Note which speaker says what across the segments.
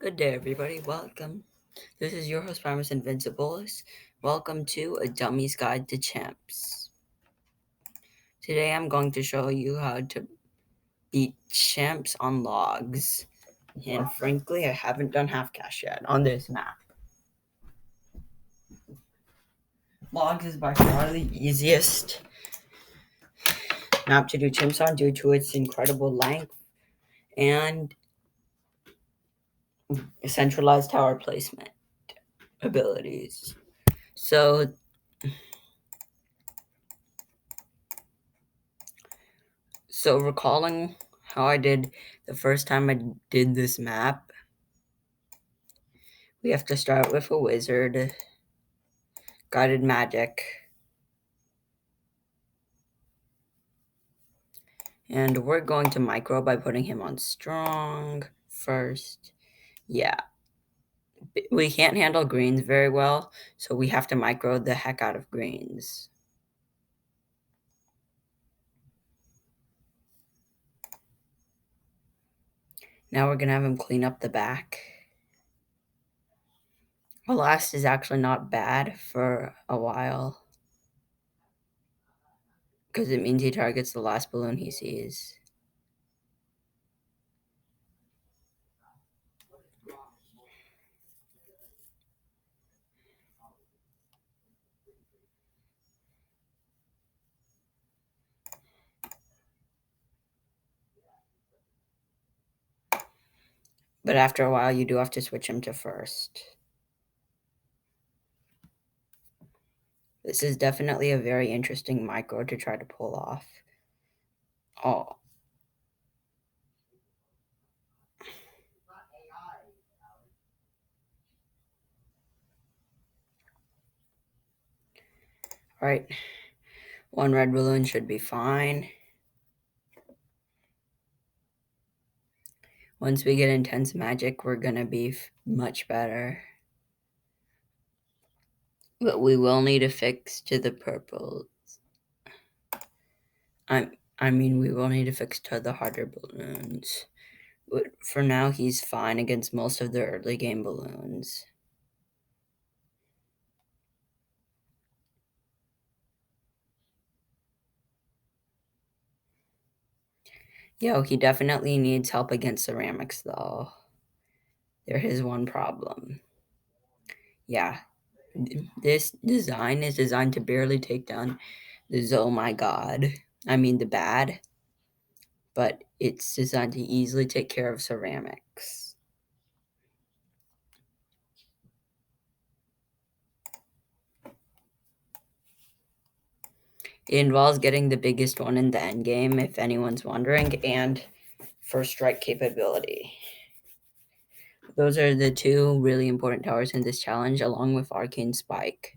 Speaker 1: Good day, everybody. Welcome. This is your host, Primus Invincibilis. Welcome to A Dummy's Guide to Chimps. Today, I'm going to show you how to beat chimps on logs. And frankly, I haven't done half cash yet on this map. Logs is by far the easiest map to do chimps on due to its incredible length and centralized tower placement abilities. So recalling how I did the first time I did this map, we have to start with a wizard, guided magic, and we're going to micro by putting him on strong first. Yeah, we can't handle greens very well, so we have to micro the heck out of greens. Now we're gonna have him clean up the back. Our last is actually not bad for a while, because it means he targets the last balloon he sees. But after a while, you do have to switch him to first. This is definitely a very interesting micro to try to pull off. Oh. Alright. One red balloon should be fine. Once we get intense magic, we're gonna be much better. But we will need a fix to the purples. We will need a fix to the harder balloons. But for now, he's fine against most of the early game balloons. Yo, he definitely needs help against ceramics, though. They're his one problem. Yeah, this design is designed to barely take down the oh my god. The bad. But it's designed to easily take care of ceramics. It involves getting the biggest one in the endgame, if anyone's wondering, and first strike capability. Those are the two really important towers in this challenge, along with Arcane Spike.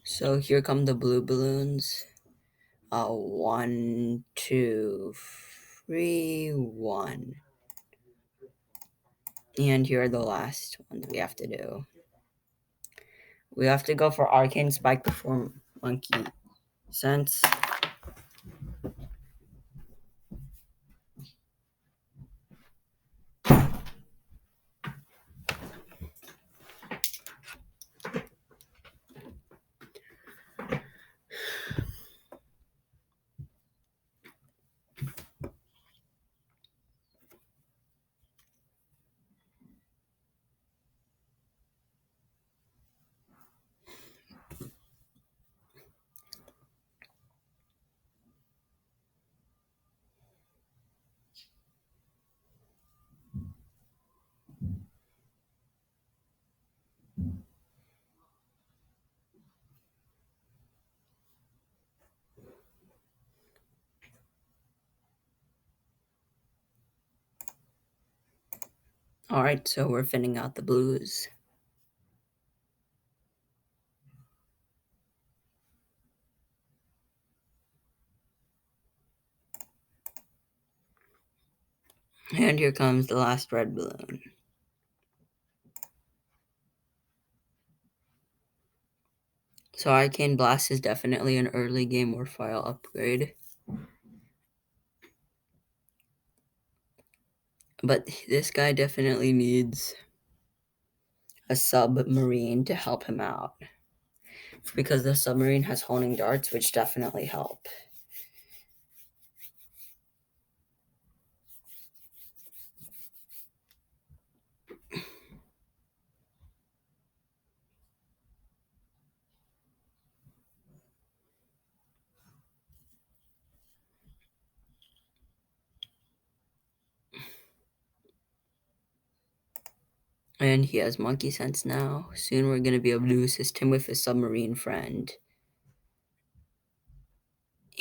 Speaker 1: So here come the blue balloons. 1, 2, 3, 1. And here are the last ones we have to do. We have to go for Arcane Spike before Monkey Sense. Alright, so we're thinning out the blues. And here comes the last red balloon. So Arcane Blast is definitely an early game or file upgrade. But this guy definitely needs a submarine to help him out. Because the submarine has honing darts, which definitely help. And he has monkey sense now. Soon we're going to be able to assist him with his submarine friend.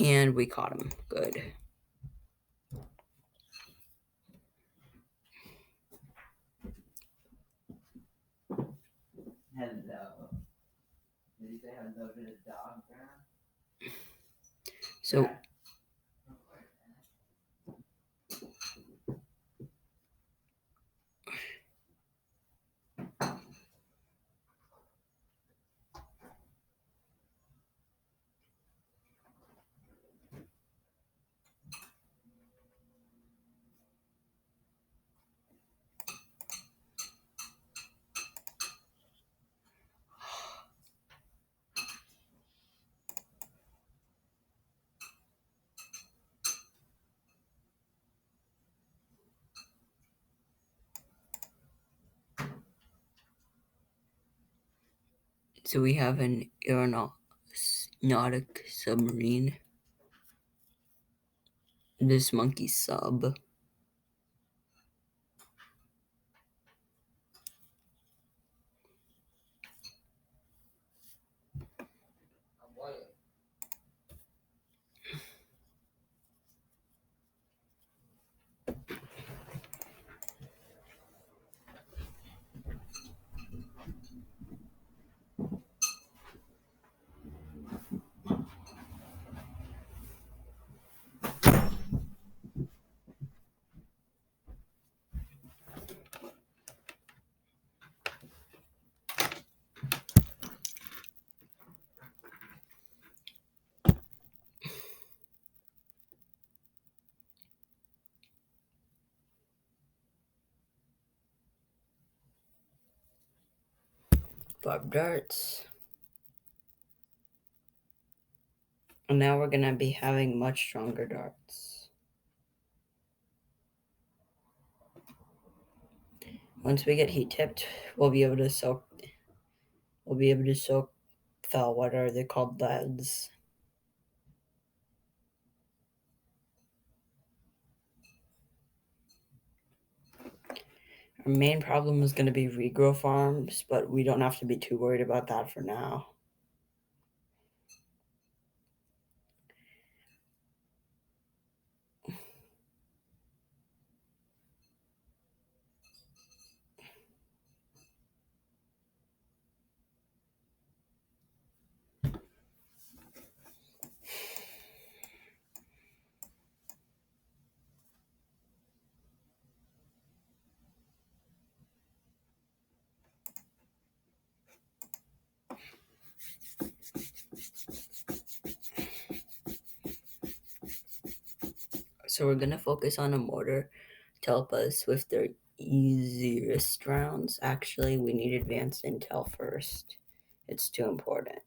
Speaker 1: And we caught him. Good. Hello. Did you say hello to the dog, Graham? So... So we have an aeronautic submarine. This monkey sub. Bob darts. And now we're going to be having much stronger darts. Once we get heat tipped, we'll be able to soak what are they called, leads. Our main problem is going to be regrow farms, but we don't have to be too worried about that for now. So we're going to focus on a mortar to help us with their easiest rounds. Actually, we need advanced intel first. It's too important.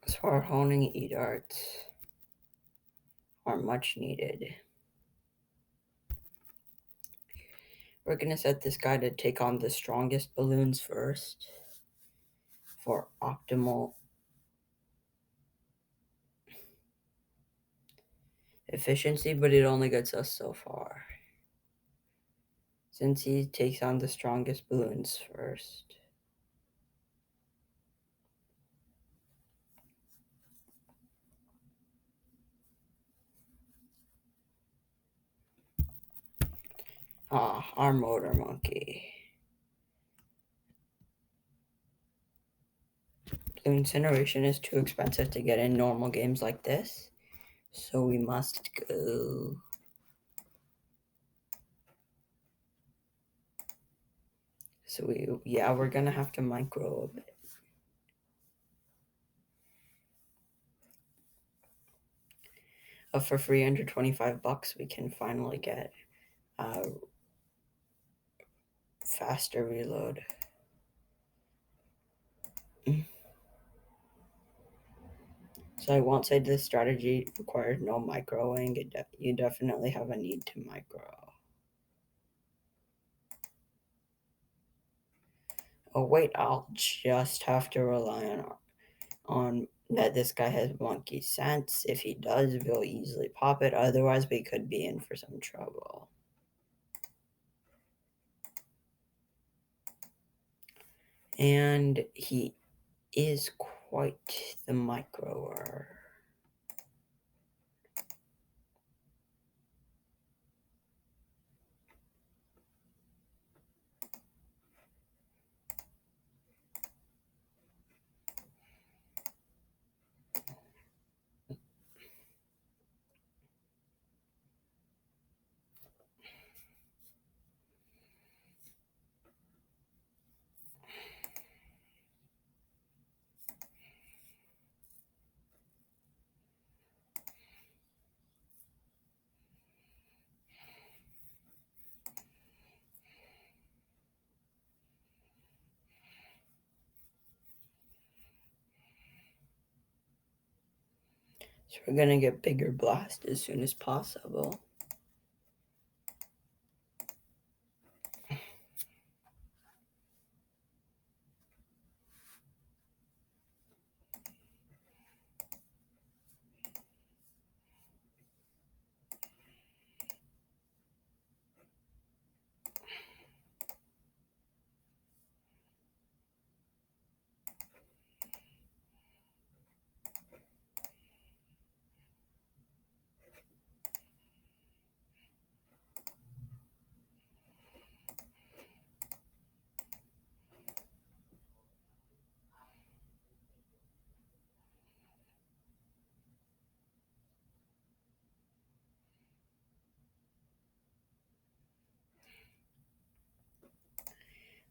Speaker 1: So our honing E-darts are much needed. We're going to set this guy to take on the strongest balloons first for optimal efficiency, but it only gets us so far. Since he takes on the strongest balloons first. Our motor monkey. Blue incineration is too expensive to get in normal games like this, so we must go. So we're gonna have to micro a bit. For $325, we can finally get faster reload. So I won't say this strategy requires no microing. You definitely have a need to micro. Oh wait, I'll just have to rely on that this guy has monkey sense. If he does, we'll easily pop it. Otherwise, we could be in for some trouble. And he is quite the microer. So we're gonna get bigger blast as soon as possible.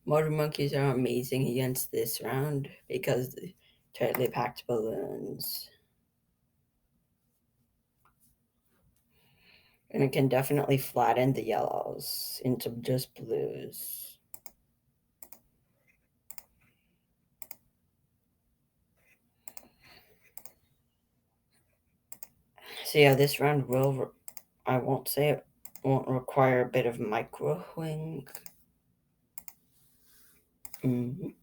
Speaker 1: Motor monkeys are amazing against this round because tightly packed balloons. And it can definitely flatten the yellows into just blues. So yeah, this round will, I won't say it won't require a bit of microing. And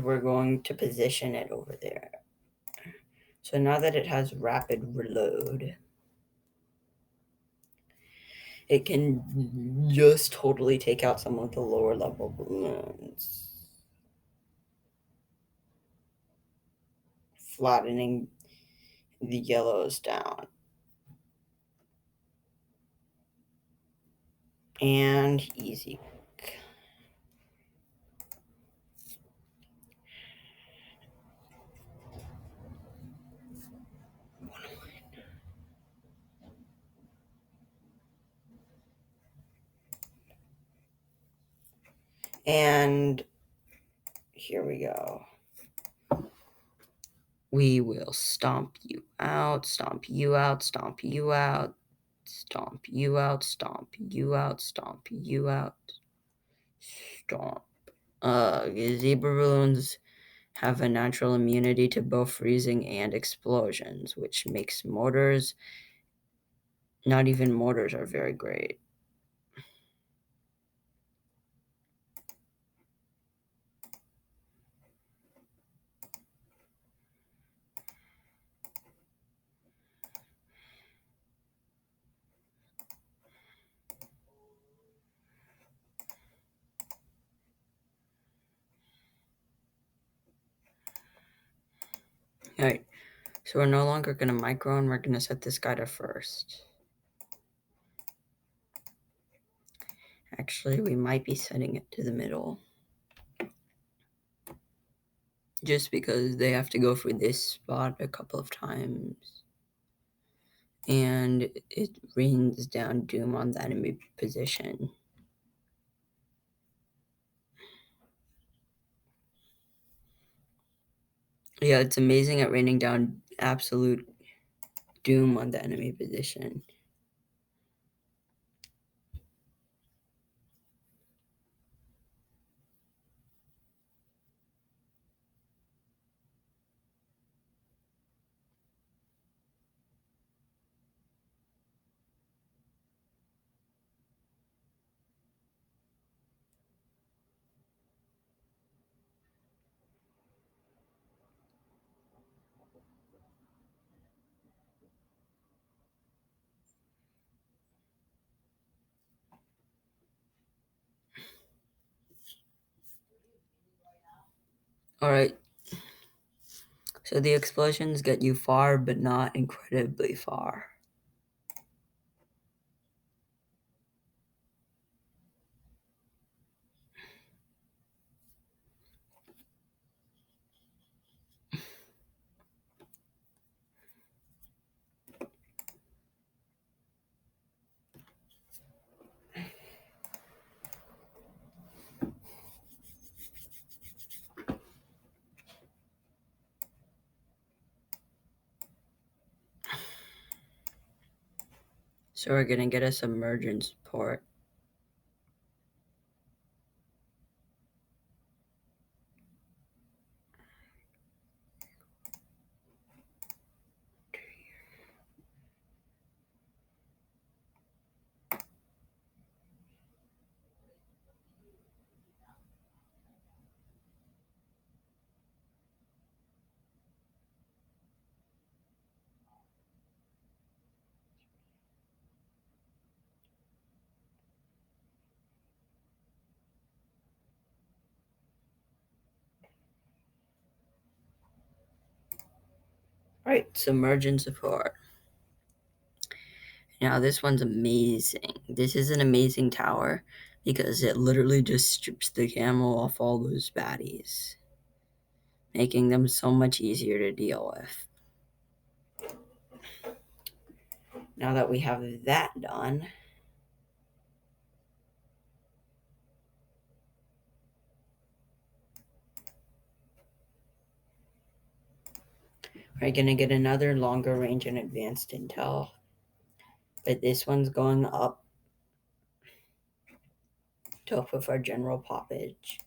Speaker 1: we're going to position it over there. So now that it has rapid reload, it can just totally take out some of the lower level balloons, flattening the yellows down. And easy. And here we go. We will stomp you out, stomp you out, stomp you out, stomp you out, stomp you out, stomp you out, stomp. Zebra balloons have a natural immunity to both freezing and explosions, which makes mortars, not even mortars, are very great. Alright, so we're no longer going to micro and we're going to set this guy to first. Actually, we might be setting it to the middle. Just because they have to go for this spot a couple of times. And it rains down doom on the enemy position. Yeah, it's amazing at raining down absolute doom on the enemy position. Alright. So the explosions get you far, but not incredibly far. So we're gonna get a submergence port. Alright, submergence port. Now this one's amazing. This is an amazing tower because it literally just strips the camo off all those baddies, making them so much easier to deal with. Now that we have that done, we're gonna get another longer range and advanced intel. But this one's going up top of our general poppage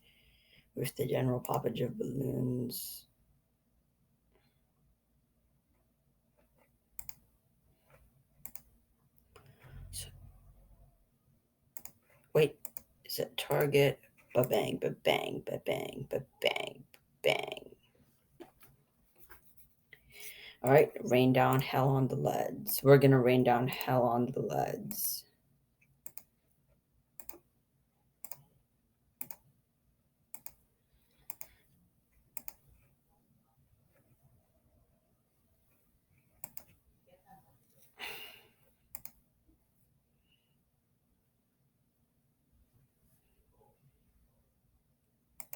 Speaker 1: with the general poppage of balloons. So, wait, is it target? Ba-bang, ba-bang, ba-bang, ba-bang, bang. Alright, rain down hell on the leads. We're gonna rain down hell on the leads.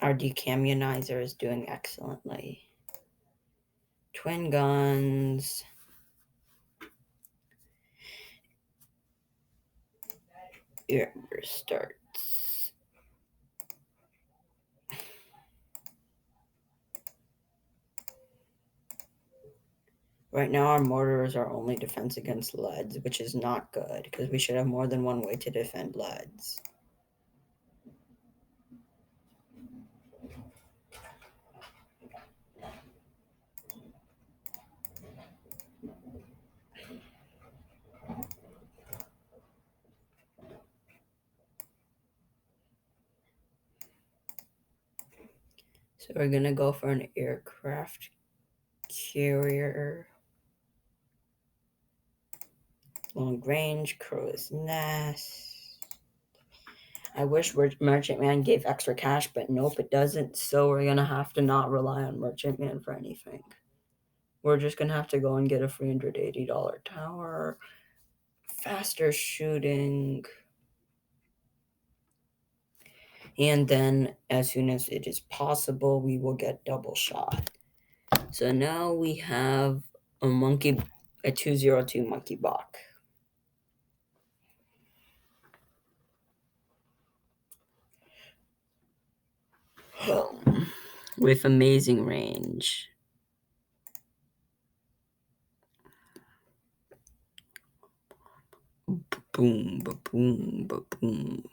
Speaker 1: Our decommunizer is doing excellently. Twin guns. Air starts. Right now, our mortars are only defense against leads, which is not good because we should have more than one way to defend leads. So we're gonna go for an aircraft carrier. Long range, crow's nest. I wish Merchantman gave extra cash, but nope, it doesn't. So we're gonna have to not rely on Merchantman for anything. We're just gonna have to go and get a $380 tower. Faster shooting. And then as soon as it is possible, we will get double shot. So now we have a 202 monkey buck. With amazing range. Boom, ba-boom, ba-boom.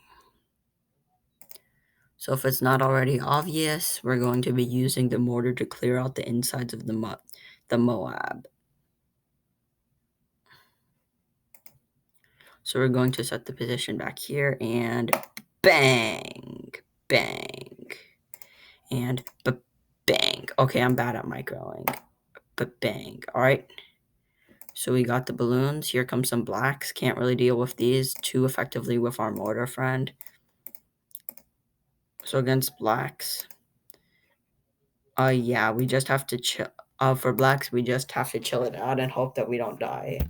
Speaker 1: So if it's not already obvious, we're going to be using the mortar to clear out the insides of the Moab. So we're going to set the position back here and bang, bang, and bang. Okay, I'm bad at microing. Bang. All right. So we got the balloons. Here comes some blacks. Can't really deal with these too effectively with our mortar friend. So against blacks, yeah, we just have to chill. For blacks, we just have to chill it out and hope that we don't die.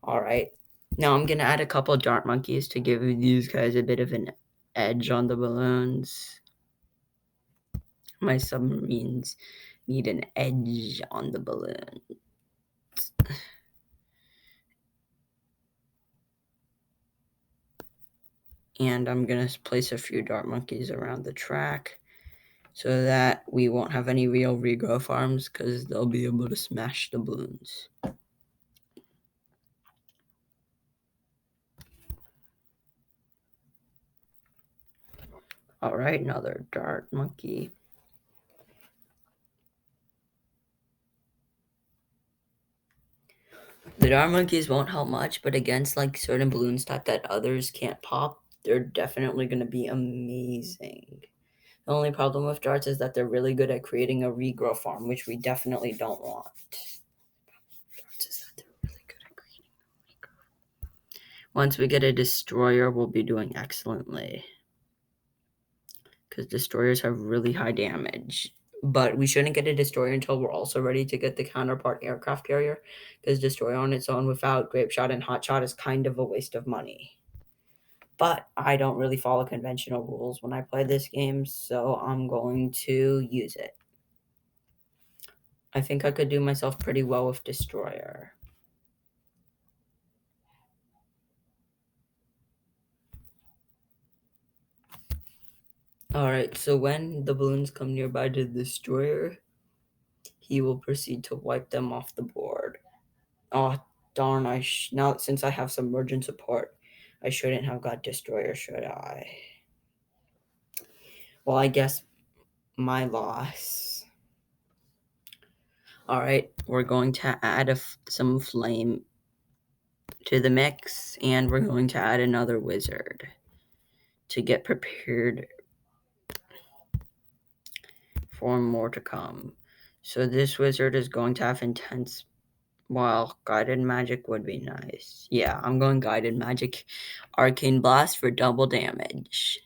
Speaker 1: All right. Now I'm gonna add a couple dart monkeys to give these guys a bit of an edge on the balloons. My submarines need an edge on the balloon. And I'm gonna place a few dart monkeys around the track so that we won't have any real regrowth farms because they'll be able to smash the balloons. All right, another dart monkey. The dart monkeys won't help much, but against like certain balloons type that others can't pop, they're definitely going to be amazing. The only problem with darts is that they're really good at creating a regrow farm, which we definitely don't want. Once we get a destroyer, we'll be doing excellently. Because destroyers have really high damage. But we shouldn't get a destroyer until we're also ready to get the counterpart aircraft carrier. Because destroyer on its own without grape shot and hot shot is kind of a waste of money. But I don't really follow conventional rules when I play this game, so I'm going to use it. I think I could do myself pretty well with destroyer. Alright, so when the balloons come nearby to the destroyer, he will proceed to wipe them off the board. Oh, darn, now since I have submergent support, I shouldn't have got destroyer, should I? Well, I guess my loss. Alright, we're going to add some flame to the mix, and we're going to add another wizard to get prepared for more to come. So this wizard is going to have intense, well, guided magic would be nice. Yeah, I'm going guided magic, arcane blast for double damage.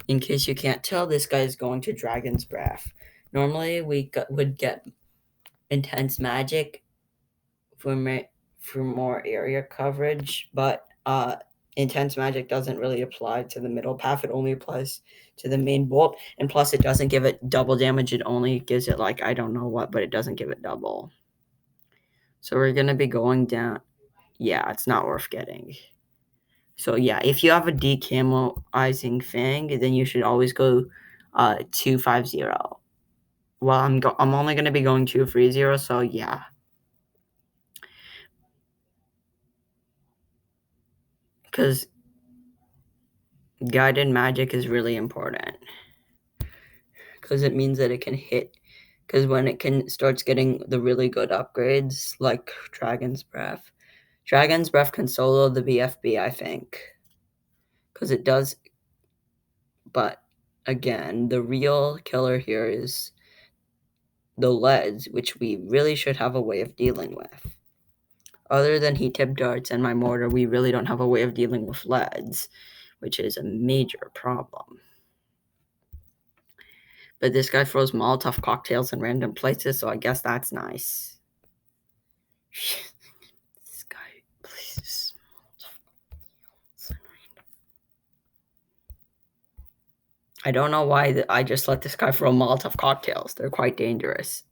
Speaker 1: In case you can't tell, this guy is going to dragon's breath. Normally we would get intense magic for more area coverage, but intense magic doesn't really apply to the middle path. It only applies to the main bolt, and plus it doesn't give it double damage. It only gives it like I don't know what, but it doesn't give it double. So we're gonna be going down. Yeah, it's not worth getting. So yeah, if you have a decamoizing thing, then you should always go 250. Well, I'm only gonna be going 230, so yeah. Because guided magic is really important. Because it means that it can hit. Because when it starts getting the really good upgrades, like Dragon's Breath can solo the BFB, I think. Because it does. But again, the real killer here is the leads, which we really should have a way of dealing with. Other than heat tip darts and my mortar, we really don't have a way of dealing with leads, which is a major problem. But this guy throws Molotov cocktails in random places, so I guess that's nice. This guy places Molotov cocktails in random. I don't know why I just let this guy throw Molotov cocktails. They're quite dangerous.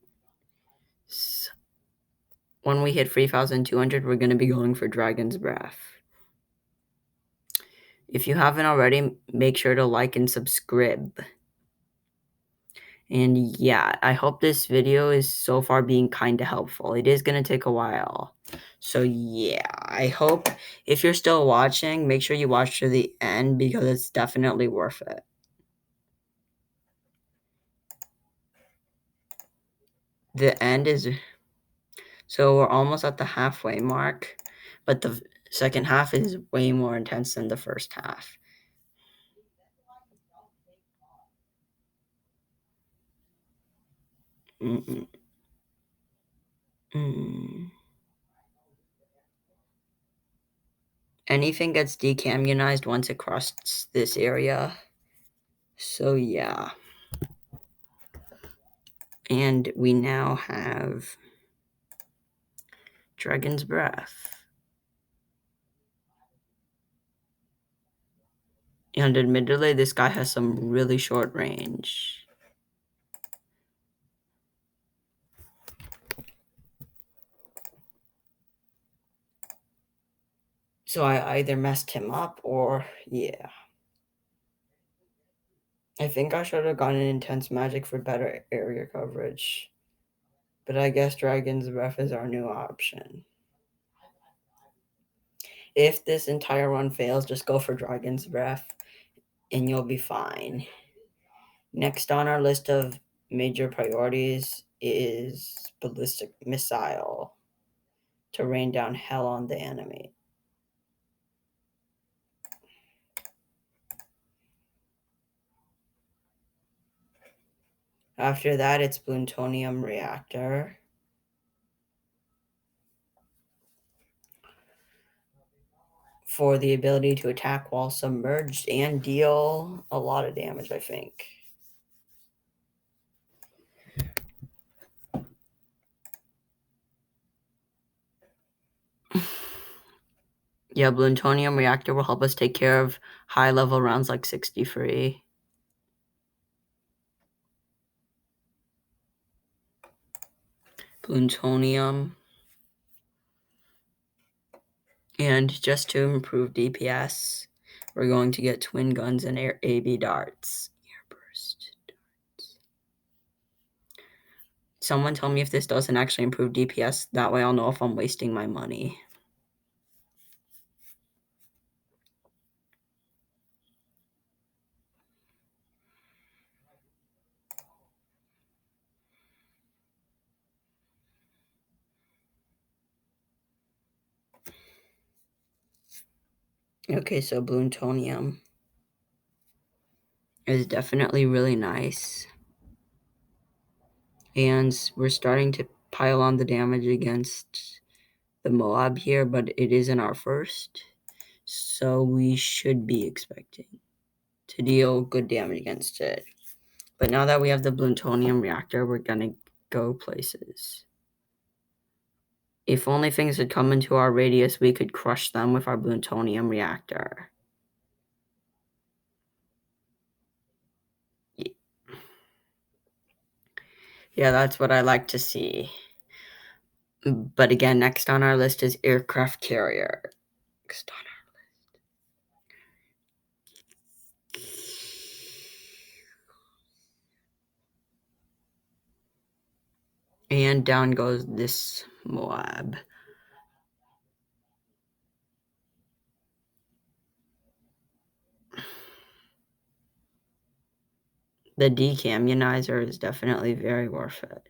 Speaker 1: When we hit 3,200, we're going to be going for Dragon's Breath. If you haven't already, make sure to like and subscribe. And yeah, I hope this video is so far being kind of helpful. It is going to take a while. So yeah, I hope if you're still watching, make sure you watch to the end because it's definitely worth it. The end is... So we're almost at the halfway mark, but the second half is way more intense than the first half. Mm-mm. Anything gets decommunized once it crosses this area. So yeah. And we now have Dragon's Breath. And admittedly, this guy has some really short range. So I either messed him up or, yeah. I think I should have gone in Intense Magic for better area coverage. But I guess Dragon's Breath is our new option. If this entire run fails, just go for Dragon's Breath and you'll be fine. Next on our list of major priorities is ballistic missile to rain down hell on the enemy. After that, it's plutonium reactor. For the ability to attack while submerged and deal a lot of damage, I think. Yeah, plutonium reactor will help us take care of high-level rounds like 63. Plutonium. And just to improve DPS, we're going to get twin guns and AB darts. Airburst darts. Someone tell me if this doesn't actually improve DPS. That way I'll know if I'm wasting my money. Okay, so plutonium is definitely really nice. And we're starting to pile on the damage against the Moab here, but it isn't our first. So we should be expecting to deal good damage against it. But now that we have the plutonium reactor, we're gonna go places. If only things had come into our radius, we could crush them with our plutonium reactor. Yeah, that's what I like to see. But again, next on our list is aircraft carrier. Next on our and down goes this Moab. The decommunizer is definitely very worth it.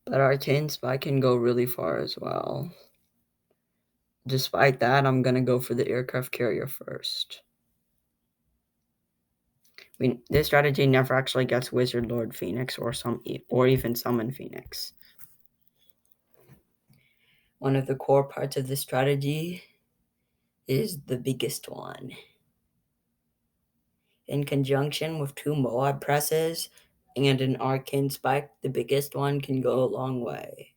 Speaker 1: But our chain spy can go really far as well. Despite that, I'm going to go for the aircraft carrier first. This strategy never actually gets Wizard Lord Phoenix or even Summon Phoenix. One of the core parts of the strategy is the biggest one. In conjunction with two Moab presses and an arcane spike, the biggest one can go a long way.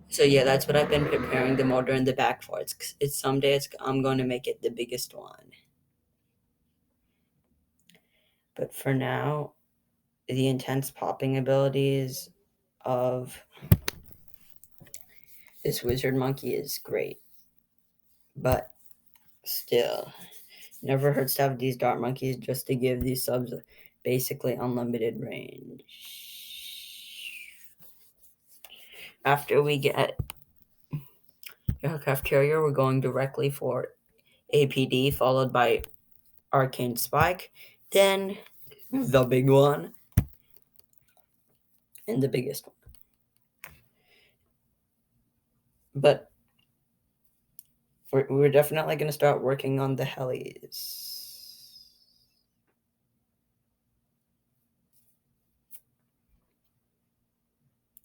Speaker 1: So yeah, that's what I've been preparing the motor in the back for. It's someday I'm going to make it the biggest one. But for now, the intense popping abilities of this wizard monkey is great. But still, never hurts to have these dart monkeys just to give these subs basically unlimited range. After we get aircraft carrier, we're going directly for APD, followed by arcane spike, then the big one, and the biggest one. But we're definitely going to start working on the helis.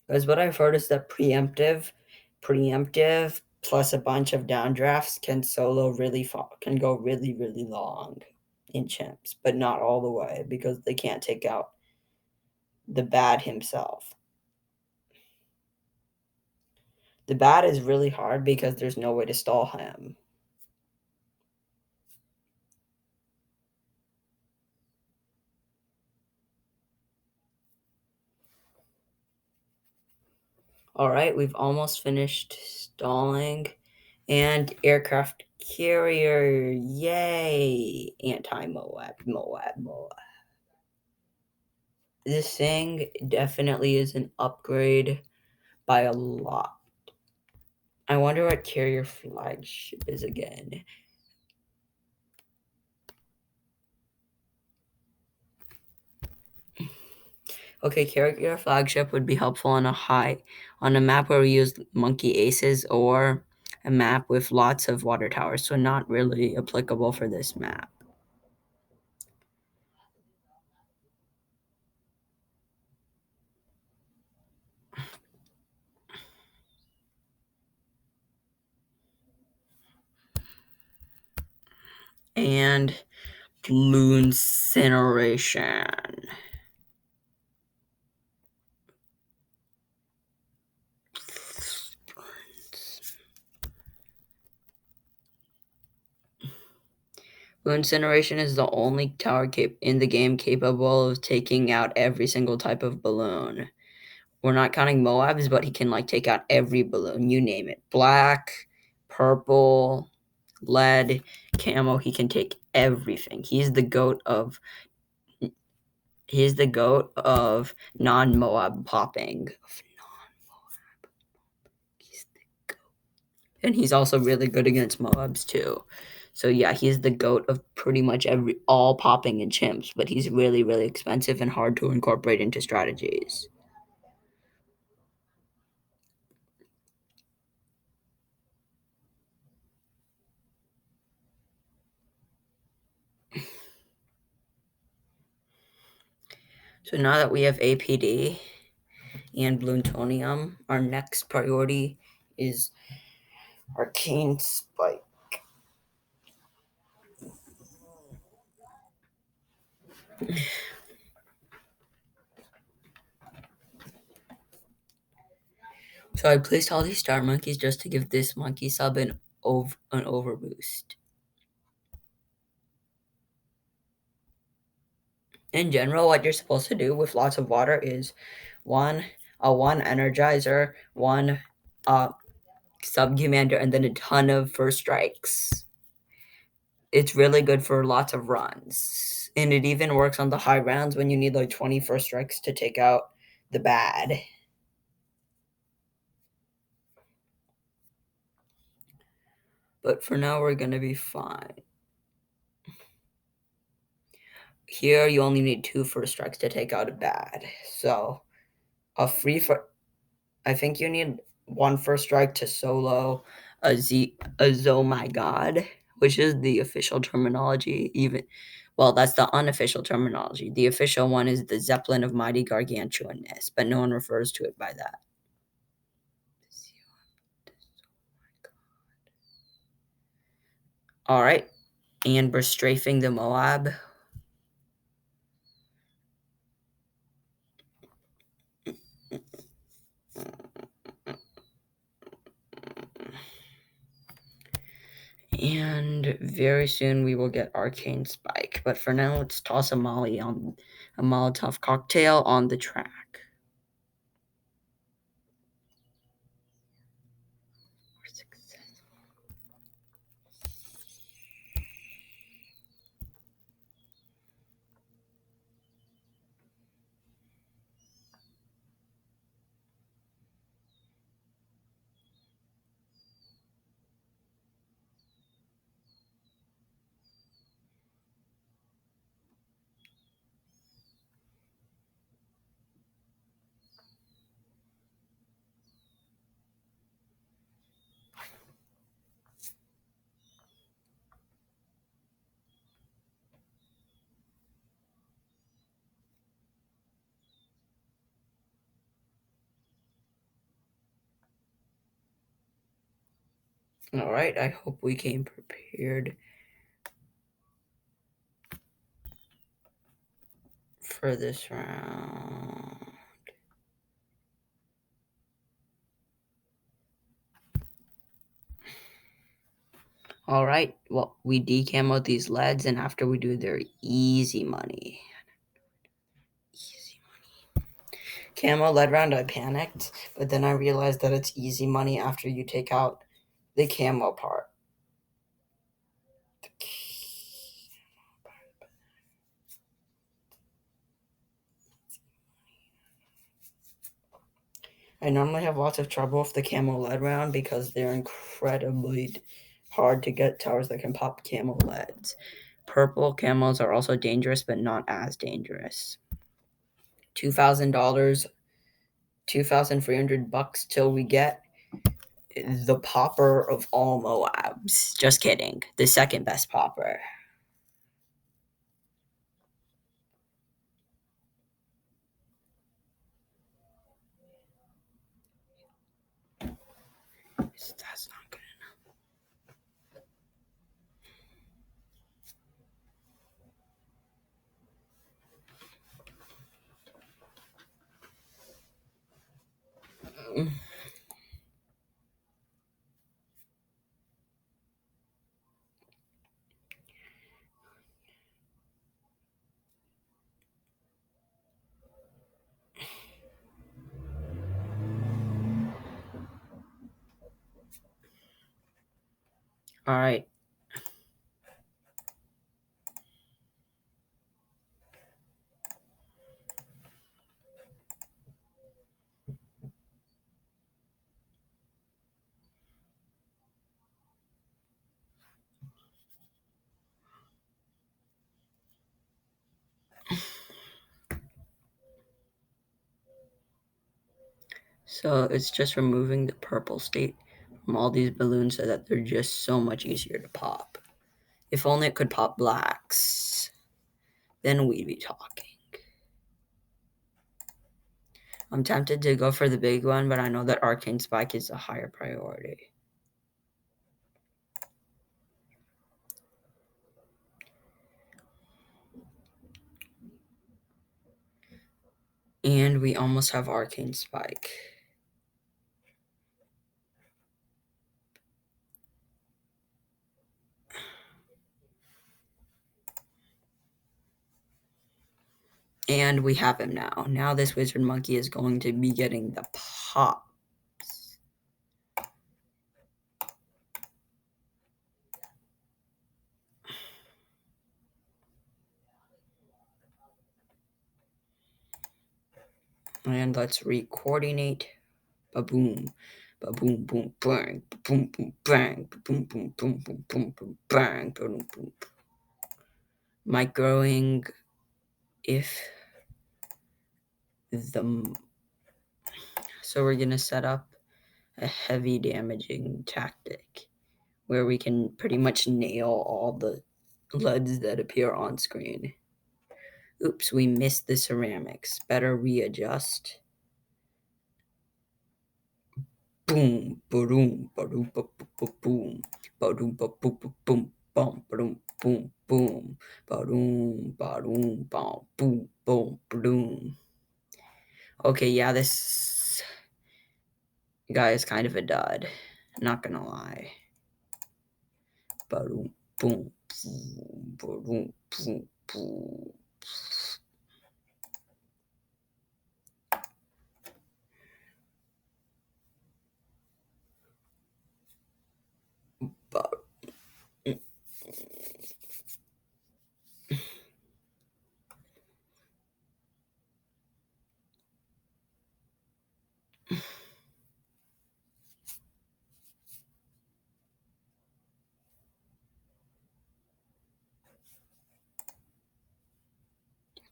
Speaker 1: Because what I've heard is that preemptive plus a bunch of downdrafts can can go really, really long in chimps, but not all the way because they can't take out the bad himself. The bad is really hard because there's no way to stall him. All right, we've almost finished stalling. And aircraft carrier, yay! Anti-Moab, Moab. This thing definitely is an upgrade by a lot. I wonder what carrier flagship is again. Okay, carrier flagship would be helpful on a map where we use monkey aces or a map with lots of water towers, so not really applicable for this map. And blue incineration. Blue incineration is the only tower in the game capable of taking out every single type of balloon. We're not counting Moabs, but he can take out every balloon. You name it. Black, purple, lead, camo. He can take everything. He's the goat of non-Moab popping. He's the goat. And he's also really good against Moabs too. So yeah, he's the goat of pretty much all popping and chimps, but he's really, really expensive and hard to incorporate into strategies. So now that we have APD and plutonium, our next priority is arcane spike. So I placed all these star monkeys just to give this monkey sub an overboost. In general, what you're supposed to do with lots of water is one energizer, one sub commander, and then a ton of first strikes. It's really good for lots of runs, and it even works on the high rounds when you need 20 first strikes to take out the bad. But for now, we're gonna be fine. Here, you only need 2 first strikes to take out a bad. So, I think you need 1 first strike to solo oh my god, which is the official terminology. That's the unofficial terminology. The official one is the Zeppelin of mighty gargantuanness, but no one refers to it by that. All right, and we're strafing the Moab. And very soon we will get Arcane Spike. But for now, let's toss a Molotov cocktail on the track. All right, I hope we came prepared for this round. All right, well, we decamoed these leads, and after we do, they're easy money. Easy money. Camo lead round, I panicked, but then I realized that it's easy money after you take out the camo part. I normally have lots of trouble with the camo lead round because they're incredibly hard to get towers that can pop camo leads. Purple camos are also dangerous, but not as dangerous. $2,000, $2,300 till we get the popper of all Moabs. Just kidding. The second best popper. That's not good enough. All right. So it's just removing the purple state from all these balloons so that they're just so much easier to pop. If only it could pop blacks, then we'd be talking. I'm tempted to go for the big one, but I know that Arcane Spike is a higher priority. And we almost have Arcane Spike. And we have him now. Now this wizard monkey is going to be getting the pops. And let's re-coordinate. Ba-boom. Ba-boom, boom, bang. Ba-boom, boom, bang. Ba-boom, boom, boom, boom, boom, boom, bang. Ba-boom, boom. Microing if the... So we're going to set up a heavy damaging tactic where we can pretty much nail all the LEDs that appear on screen. Oops, we missed the ceramics. Better readjust. Boom, boom, boom, boom, boom, boom, boom, boom, boom, boom, boom, boom, boom, boom, boom, boom, boom, boom. Okay, yeah, this guy is kind of a dud. Not gonna lie. Boom, boom, boom, boom, boom.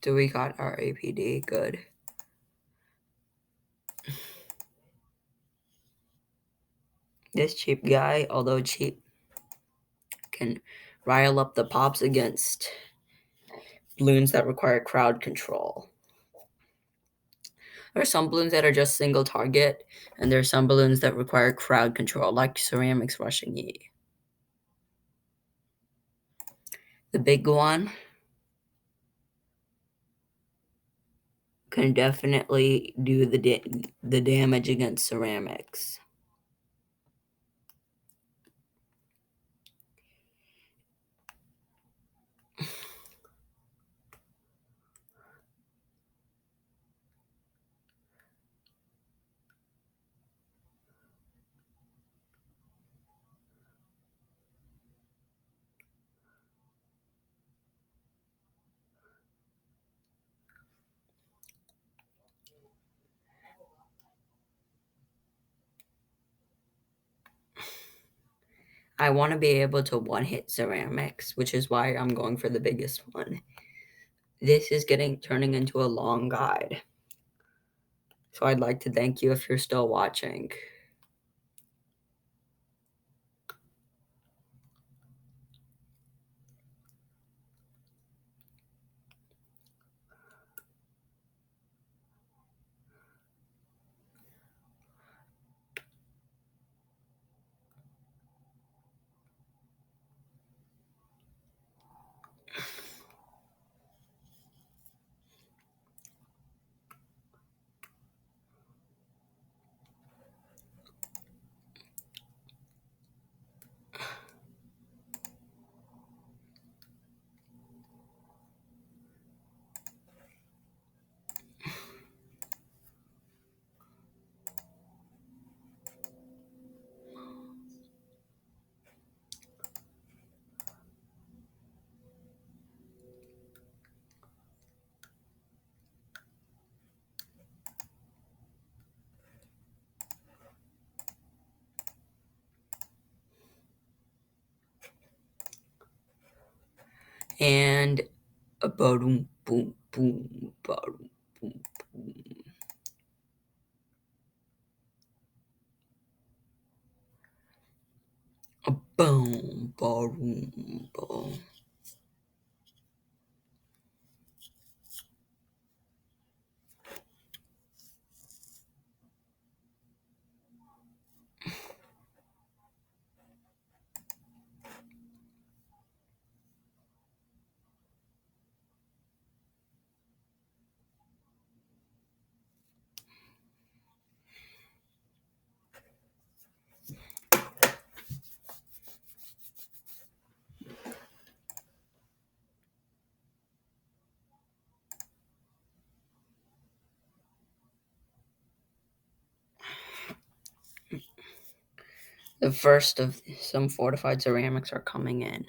Speaker 1: So we got our APD, good. This cheap guy, although cheap, can rile up the pops against balloons that require crowd control. There are some balloons that are just single target, and there are some balloons that require crowd control, like ceramics rushing E. The big one can definitely do the damage against ceramics. I want to be able to one-hit ceramics, which is why I'm going for the biggest one. This is turning into a long guide. So I'd like to thank you if you're still watching. And a boom, boom, boom, boom, boom, boom. A boom, boom, boom. The first of some fortified ceramics are coming in.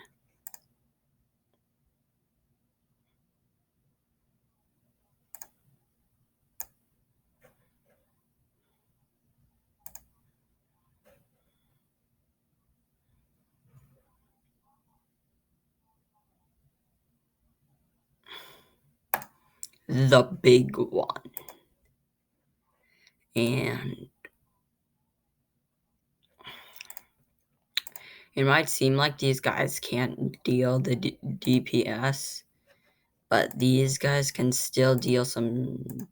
Speaker 1: The big one. And It might seem like these guys can't deal the DPS, but these guys can still deal some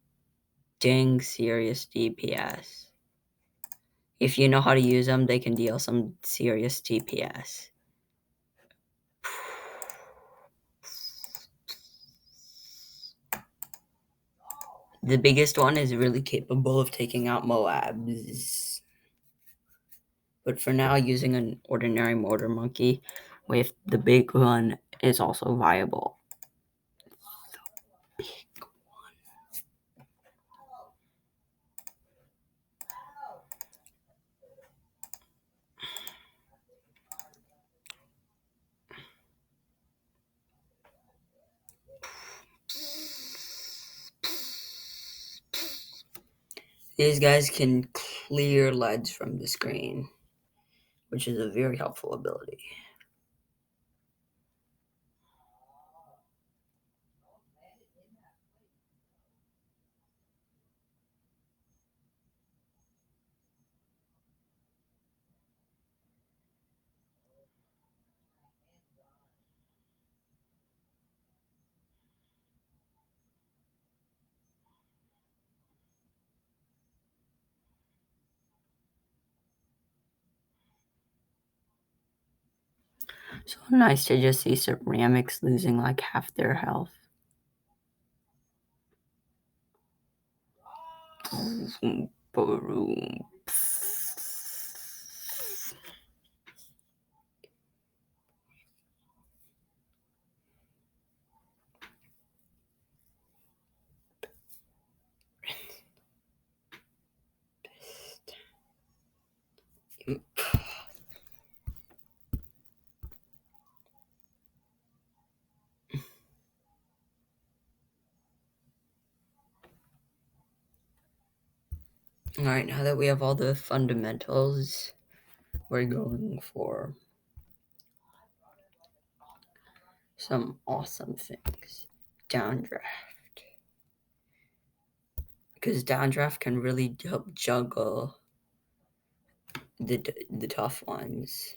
Speaker 1: dang serious DPS. If you know how to use them, they can deal some serious DPS. The biggest one is really capable of taking out Moabs. But for now, using an ordinary mortar monkey with the big gun is also viable. These guys can clear leads from the screen, which is a very helpful ability. So nice to just see ceramics losing like half their health. Alright, now that we have all the fundamentals, we're going for some awesome things. Downdraft. Because downdraft can really help juggle the tough ones.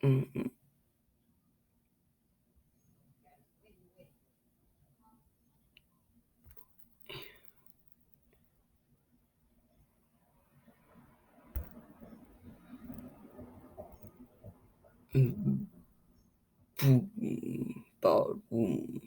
Speaker 1: Mm-hmm. Boom, boom.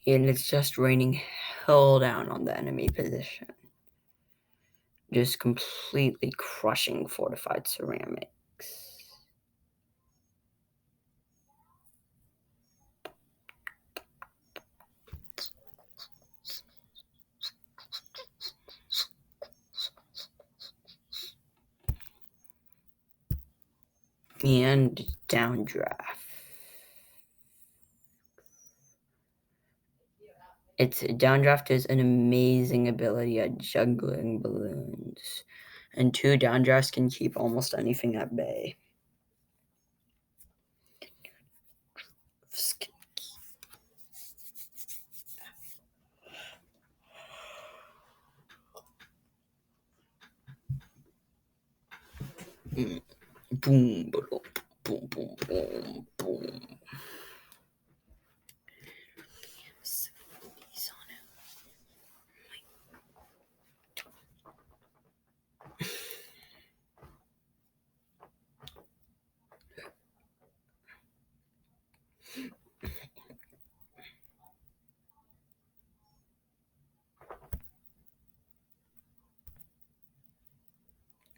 Speaker 1: And it's just raining hell down on the enemy position. Just completely crushing fortified ceramics. And downdraft. Downdraft is an amazing ability at juggling balloons. And 2 downdrafts can keep almost anything at bay. Boom, boom, boom, boom, boom, boom.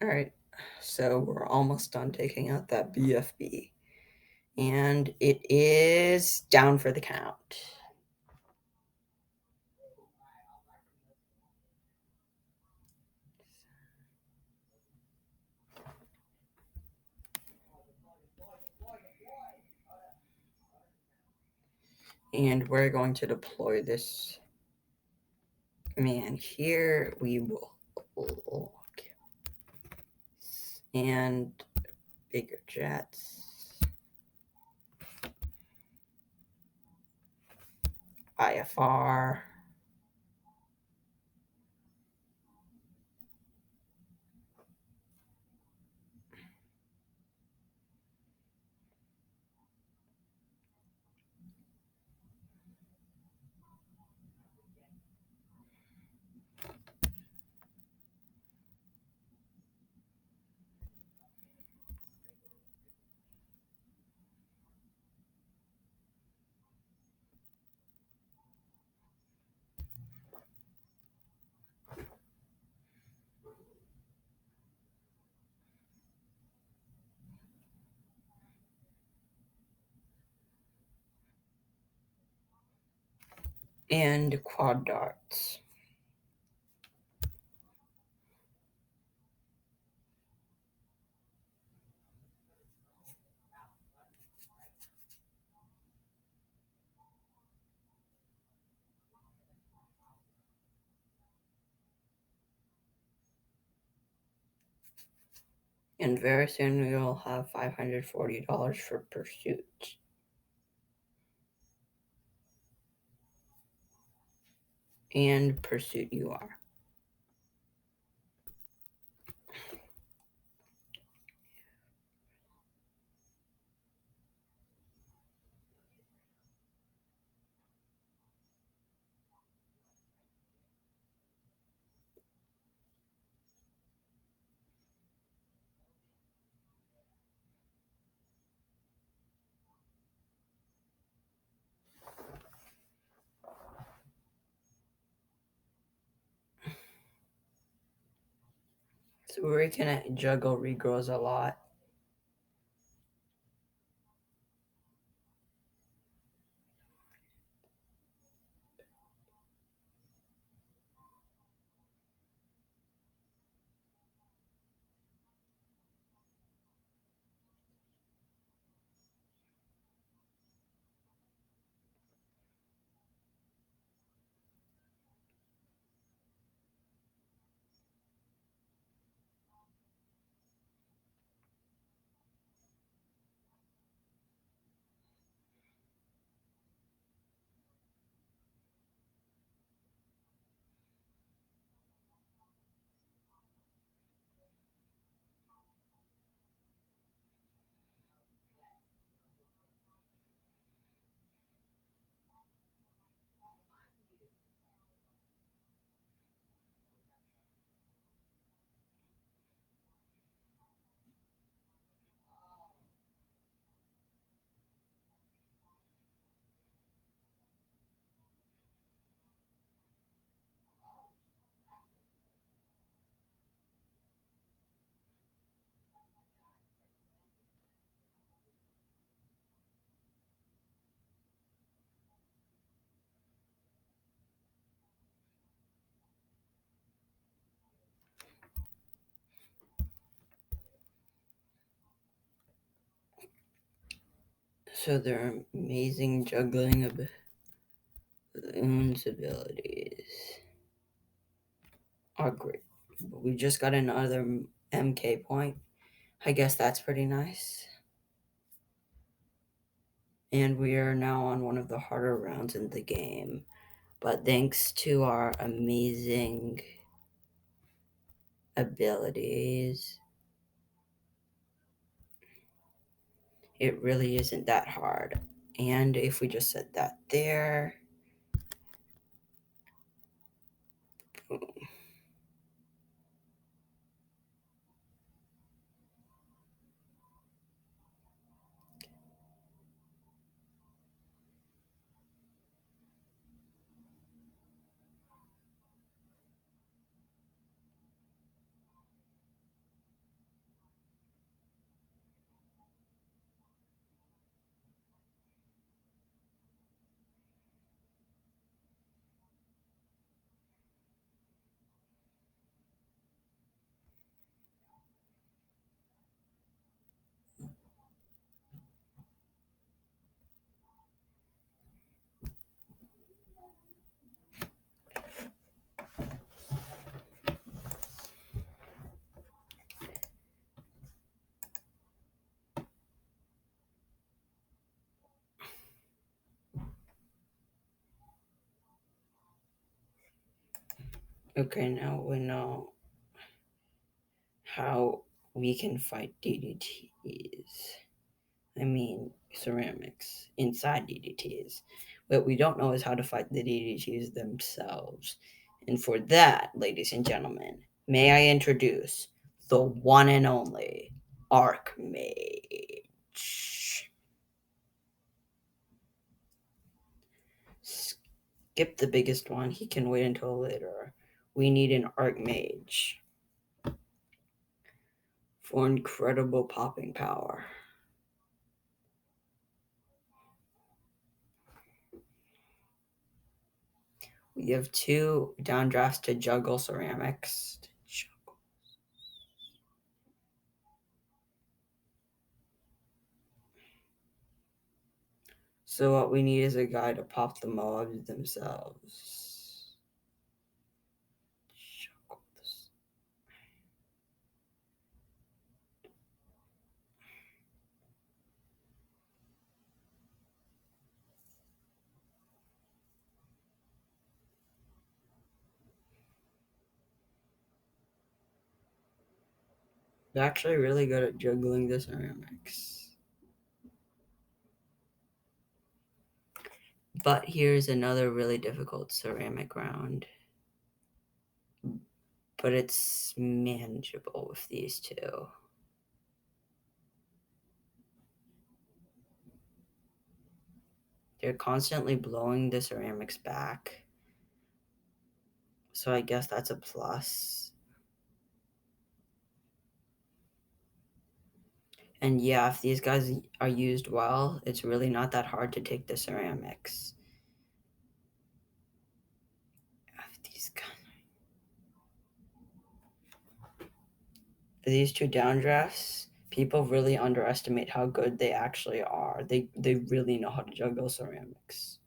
Speaker 1: Alright, so we're almost done taking out that BFB. And it is down for the count. And we're going to deploy this man here. We will, and bigger jets, IFR, and quad darts. And very soon we will have $540 for pursuit. And pursuit you are. So we can juggle regrows a lot. So their amazing juggling of balloons abilities are great. But we just got another MK point. I guess that's pretty nice. And we are now on one of the harder rounds in the game. But thanks to our amazing abilities, it really isn't that hard. And if we just set that there, Okay, now we know how we can fight DDTs. I mean, ceramics inside DDTs. What we don't know is how to fight the DDTs themselves. And for that, ladies and gentlemen, may I introduce the one and only Archmage. Skip the biggest one, he can wait until later. We need an Archmage for incredible popping power. We have 2 downdrafts to juggle ceramics. So what we need is a guy to pop the mobs themselves. They're actually really good at juggling the ceramics. But here's another really difficult ceramic round. But it's manageable with these 2. They're constantly blowing the ceramics back. So I guess that's a plus. And yeah, if these guys are used well, it's really not that hard to take the ceramics. If these 2 downdrafts, people really underestimate how good they actually are. They really know how to juggle ceramics.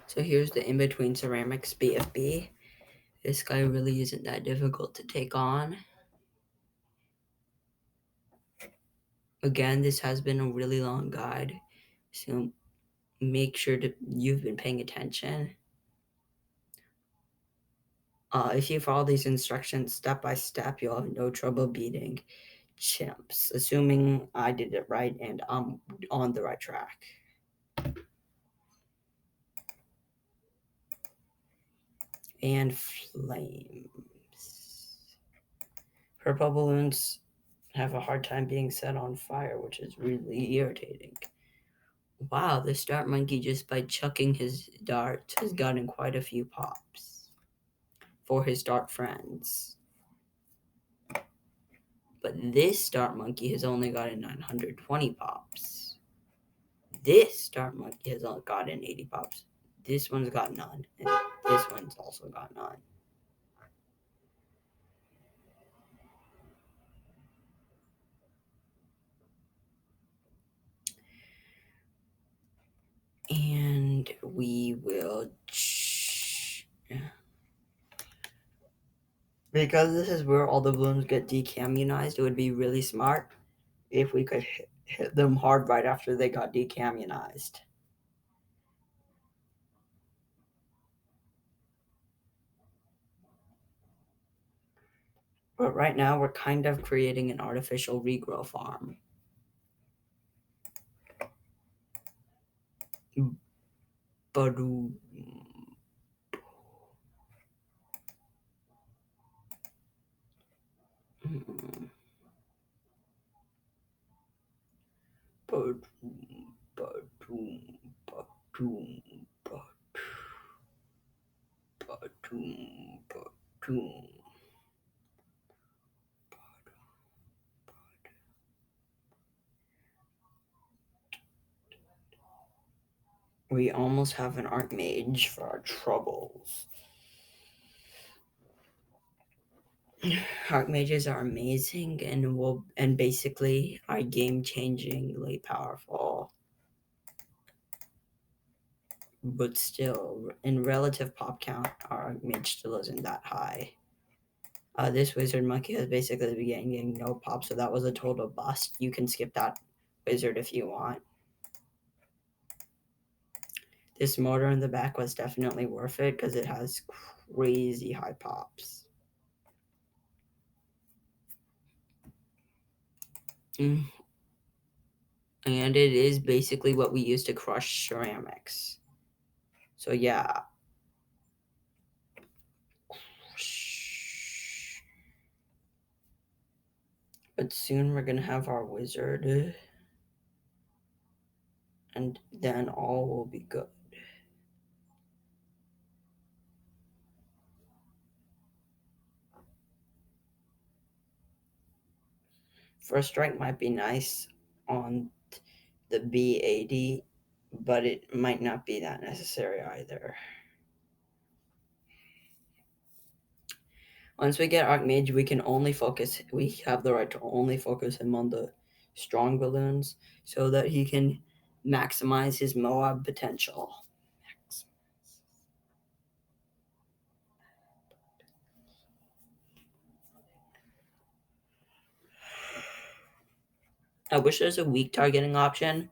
Speaker 1: So here's the in-between ceramics BFB. This guy really isn't that difficult to take on. Again, this has been a really long guide, so make sure to you've been paying attention. If you follow these instructions step by step, you'll have no trouble beating chimps, assuming I did it right and I'm on the right track. And flames. Purple balloons have a hard time being set on fire, which is really irritating. Wow, this dart monkey, just by chucking his darts, has gotten quite a few pops for his dart friends. But this dart monkey has only gotten 920 pops. This dart monkey has only gotten 80 pops. This one's got none, and this one's also got none. And we will. Because this is where all the balloons get decommunized, it would be really smart if we could hit them hard right after they got decommunized. But right now, we're kind of creating an artificial regrow farm. But we almost have an archmage for our troubles. Archmages are amazing and basically are game-changingly powerful. But still, in relative pop count, our mage still isn't that high. This wizard monkey has basically been getting no pop, so that was a total bust. You can skip that wizard if you want. This motor in the back was definitely worth it because it has crazy high pops. And it is basically what we use to crush ceramics. So yeah. But soon we're gonna have our wizard. And then all will be good. First strike might be nice on the B80, but it might not be that necessary either. Once we get Archmage, we have the right to only focus him on the strong balloons so that he can maximize his Moab potential. I wish there's a weak targeting option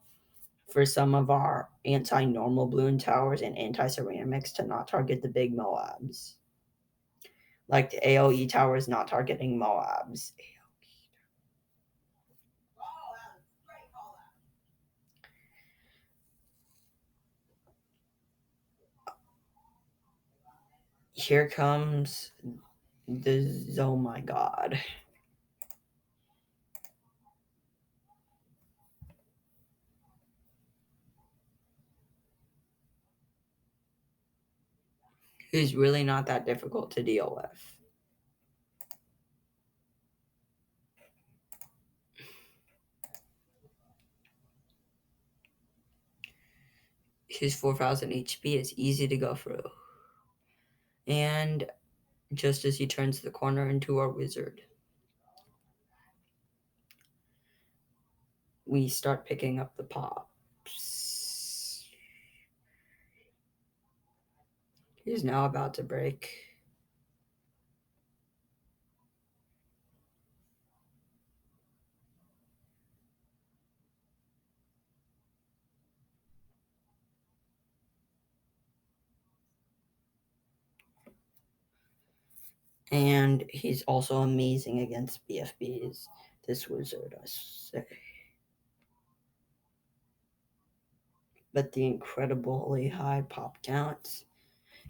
Speaker 1: for some of our anti-normal balloon towers and anti-ceramics to not target the big Moabs. Like the AoE towers not targeting Moabs. Here comes oh my god. He's really not that difficult to deal with. His 4000 HP is easy to go through. And just as he turns the corner into our wizard, we start picking up the pops. He's now about to break. And he's also amazing against BFBs, this wizard, I say. But the incredibly high pop count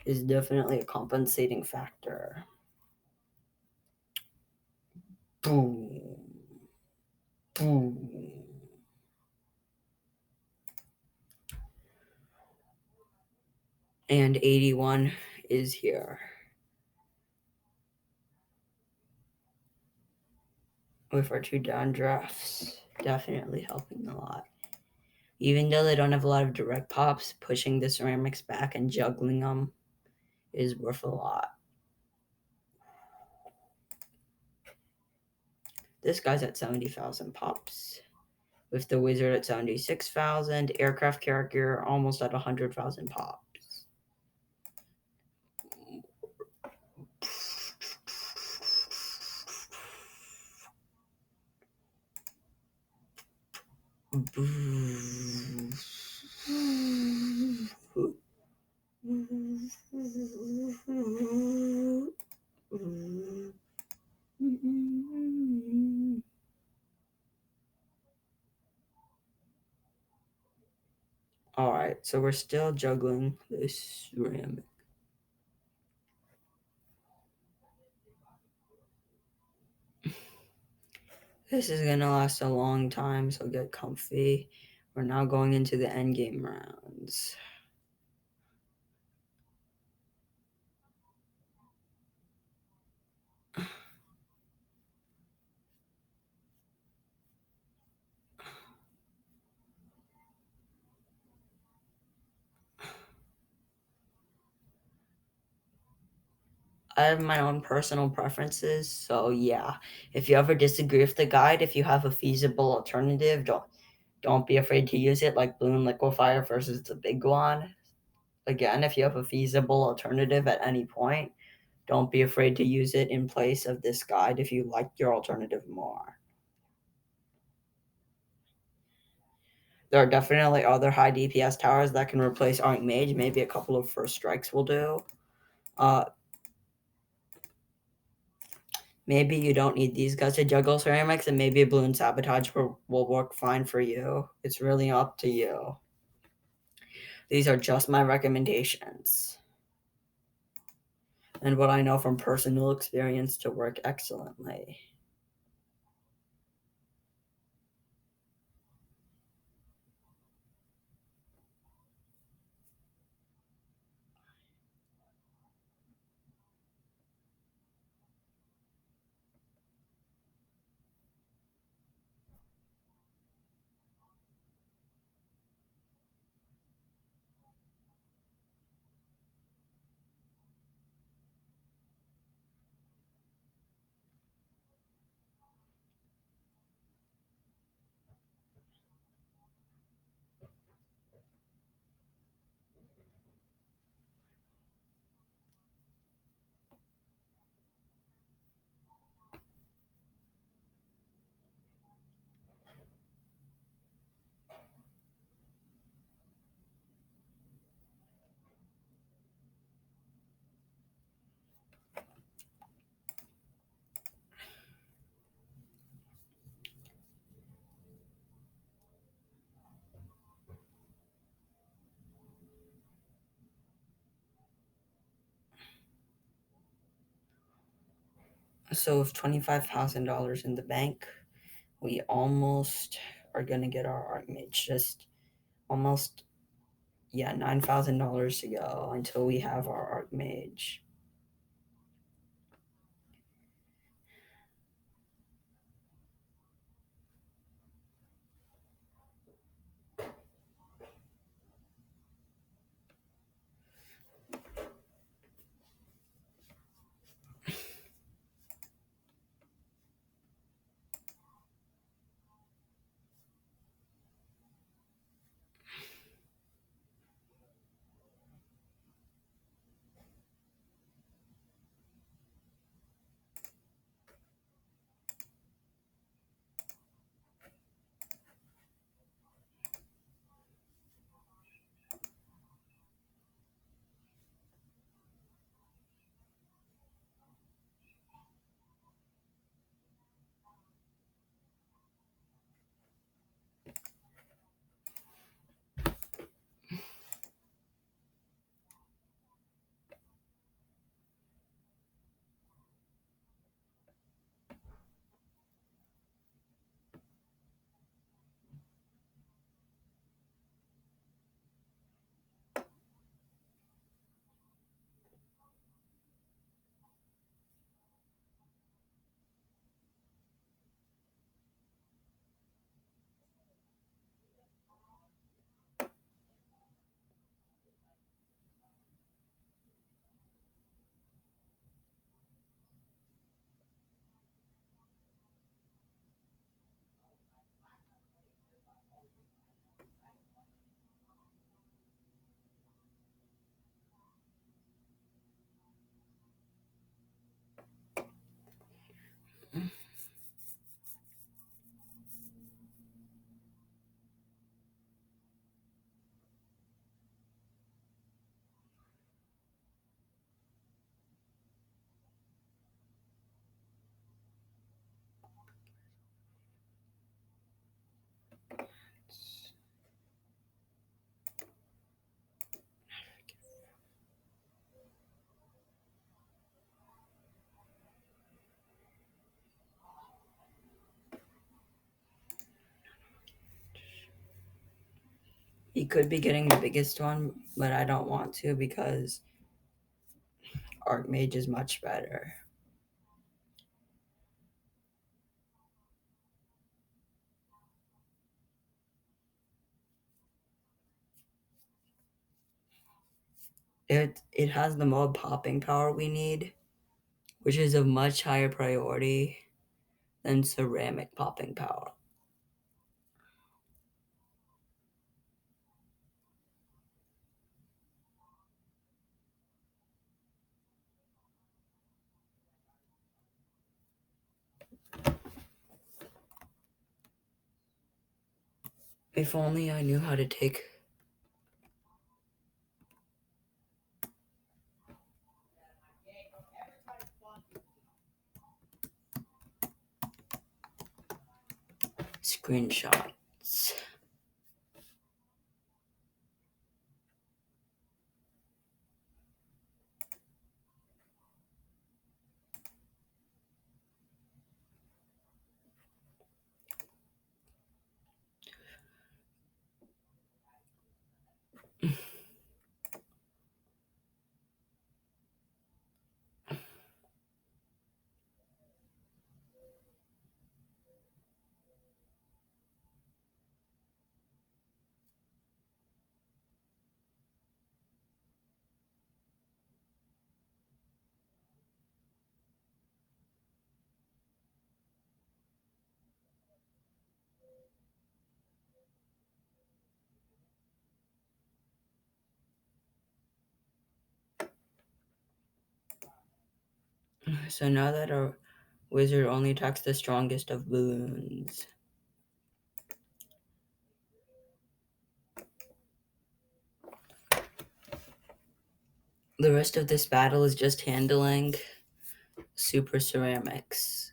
Speaker 1: is definitely a compensating factor. Boom. Boom. And 81 is here. With our 2 down drafts, definitely helping a lot. Even though they don't have a lot of direct pops, pushing the ceramics back and juggling them is worth a lot. This guy's at 70,000 pops. With the wizard at 76,000, aircraft character almost at 100,000 pops. Alright, so we're still juggling this ceramic. This is gonna last a long time, so get comfy. We're now going into the endgame rounds. I have my own personal preferences, so yeah. If you ever disagree with the guide, if you have a feasible alternative, don't be afraid to use it, like balloon liquefier versus the big one. Again, if you have a feasible alternative at any point, don't be afraid to use it in place of this guide if you like your alternative more. There are definitely other high DPS towers that can replace Archmage. Maybe a couple of first strikes will do. Uh, Maybe you don't need these guys to juggle ceramics, and maybe a balloon sabotage will work fine for you. It's really up to you. These are just my recommendations and what I know from personal experience to work excellently. So, with $25,000 in the bank, we almost are going to get our Archmage. Just almost, yeah, $9,000 to go until we have our Archmage. He could be getting the biggest one, but I don't want to because Archmage is much better. It has the mob popping power we need. which is of much higher priority than ceramic popping power. If only I knew how to take screenshots. So now that our wizard only attacks the strongest of balloons. The rest of this battle is just handling super ceramics.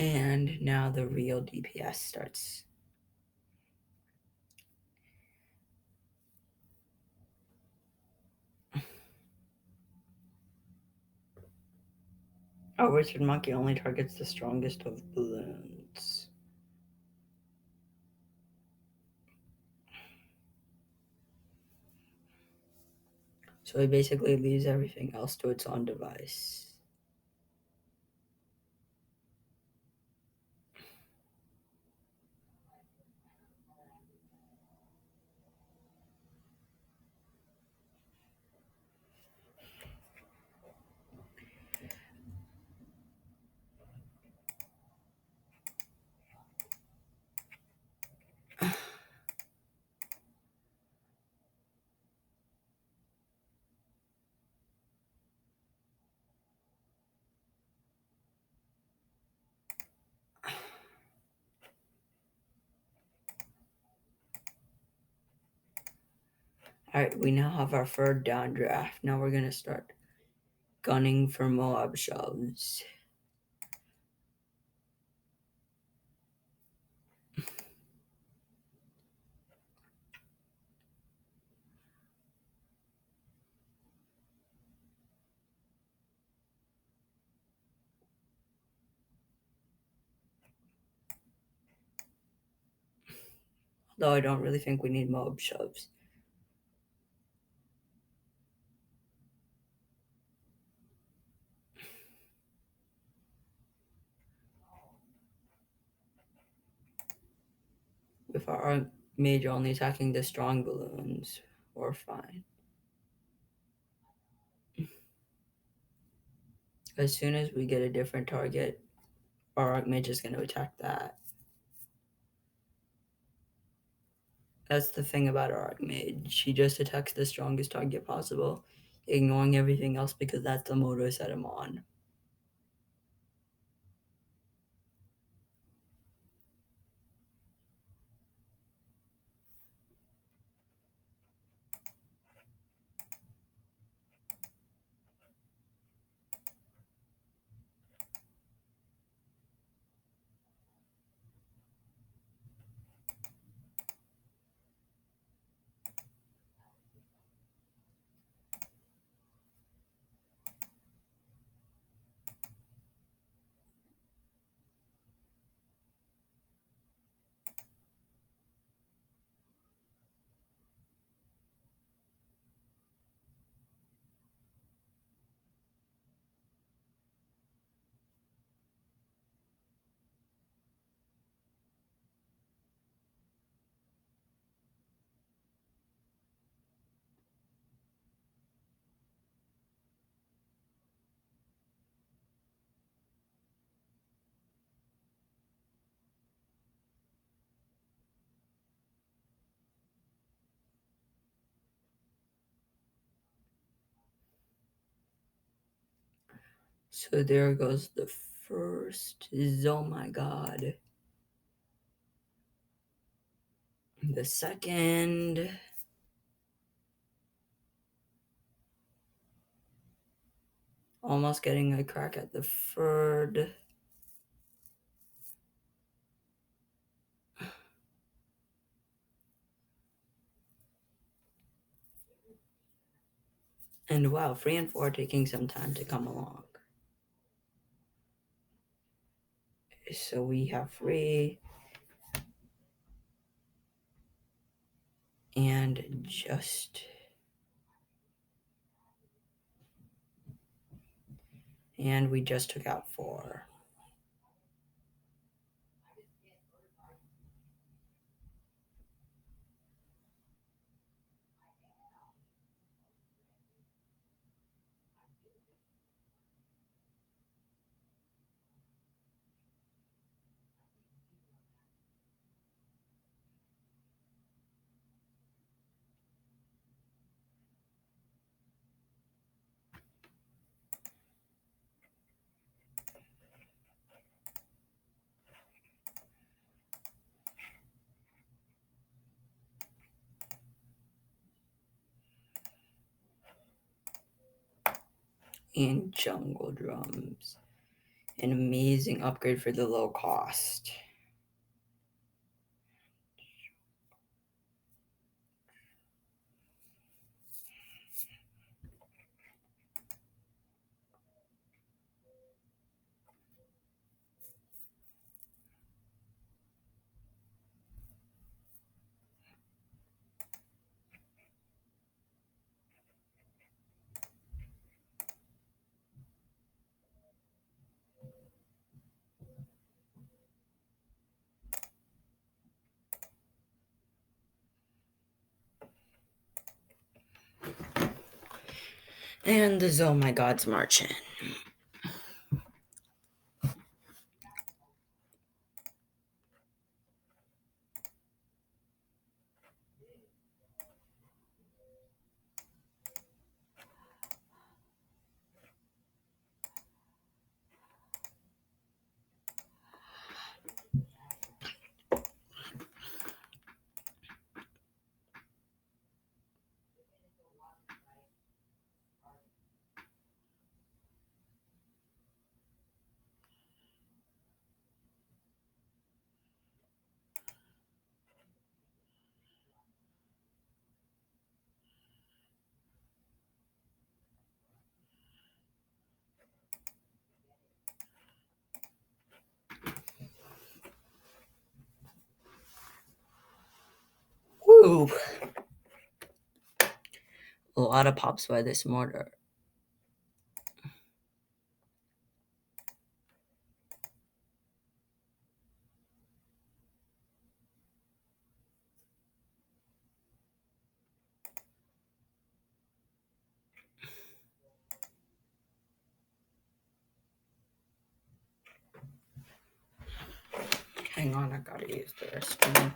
Speaker 1: And now the real DPS starts. Oh, Wizard Monkey only targets the strongest of balloons. So he basically leaves everything else to its own device. Alright, we now have our third down draft. Now we're gonna start gunning for Moab shoves. Though I don't really think we need Moab shoves. With our mage only attacking the strong balloons, we're fine. As soon as we get a different target, our mage is going to attack that. That's the thing about our mage. He just attacks the strongest target possible, ignoring everything else because that's the mode I set him on. So there goes the first. Oh my god. The second. Almost getting a crack at the third. And wow, 3 and 4 taking some time to come along. So we have 3. And just. And we just took out 4. And jungle drums. An amazing upgrade for the low cost. And the Oh My God's marching. Woo! A lot of pops by this mortar. Hang on, I gotta use the restroom.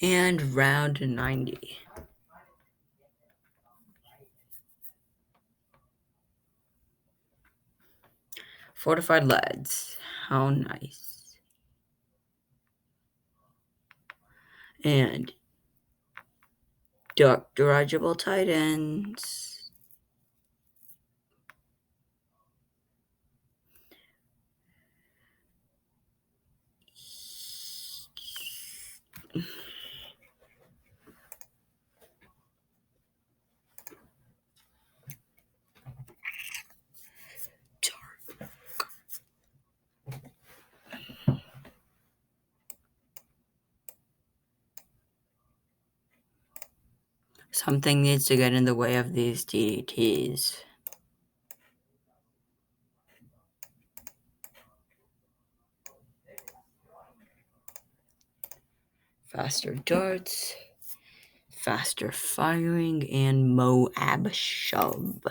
Speaker 1: And round 90. Fortified leads. How nice. and dirigible tight ends. Something needs to get in the way of these DDTs. Faster darts, faster firing, and Moab shove.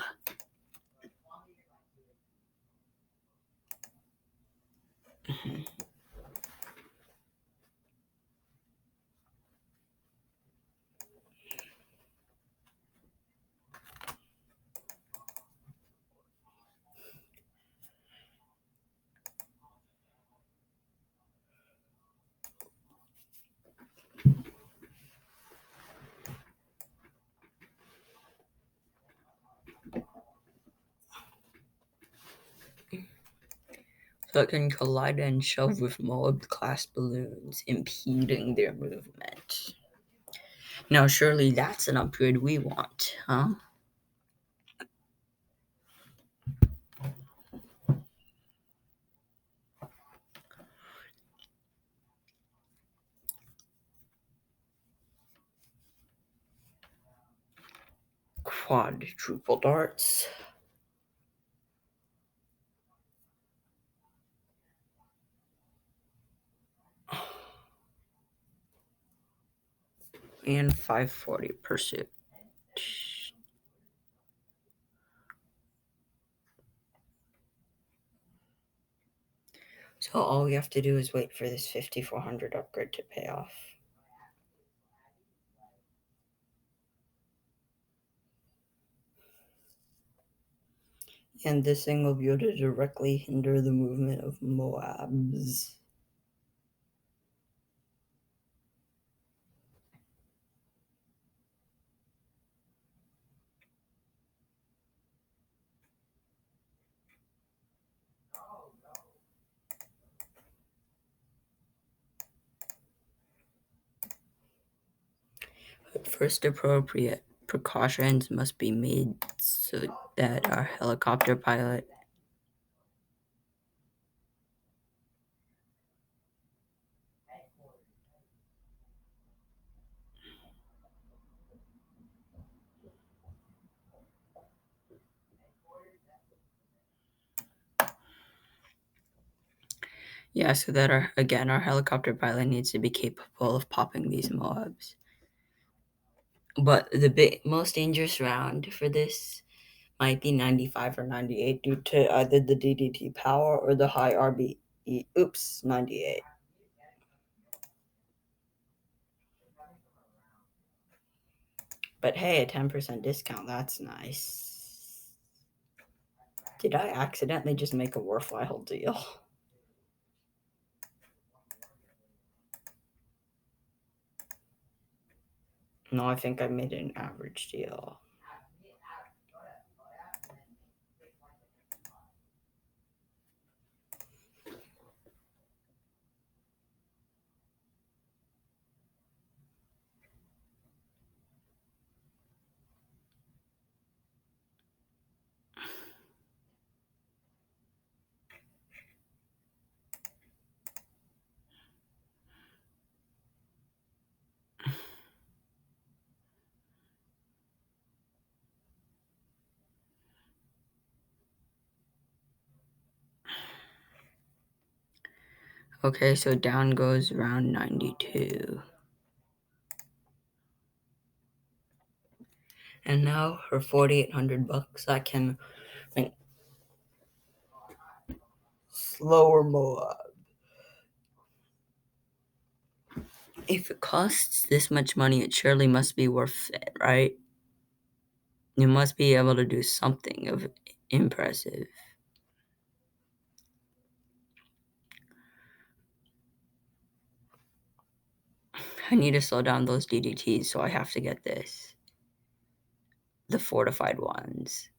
Speaker 1: So it can collide and shove with Moab-class balloons, impeding their movement. Now, surely that's an upgrade we want, huh? Quadruple darts. And 540 pursuit. So all we have to do is wait for this 5400 upgrade to pay off. And this thing will be able to directly hinder the movement of Moabs. But first, appropriate precautions must be made so that our helicopter pilot so that our helicopter pilot needs to be capable of popping these Moabs. But the most dangerous round for this might be 95 or 98 due to either the DDT power or the high RBE. Oops, 98. But hey, a 10% discount, that's nice. Did I accidentally just make a worthwhile deal? No, I think I made an average deal. Okay, so down goes round 92. And now for 4,800 bucks, I can make slower Moab. If it costs this much money, it surely must be worth it, right? You must be able to do something of impressive. I need to slow down those DDTs, so I have to get this. The fortified ones.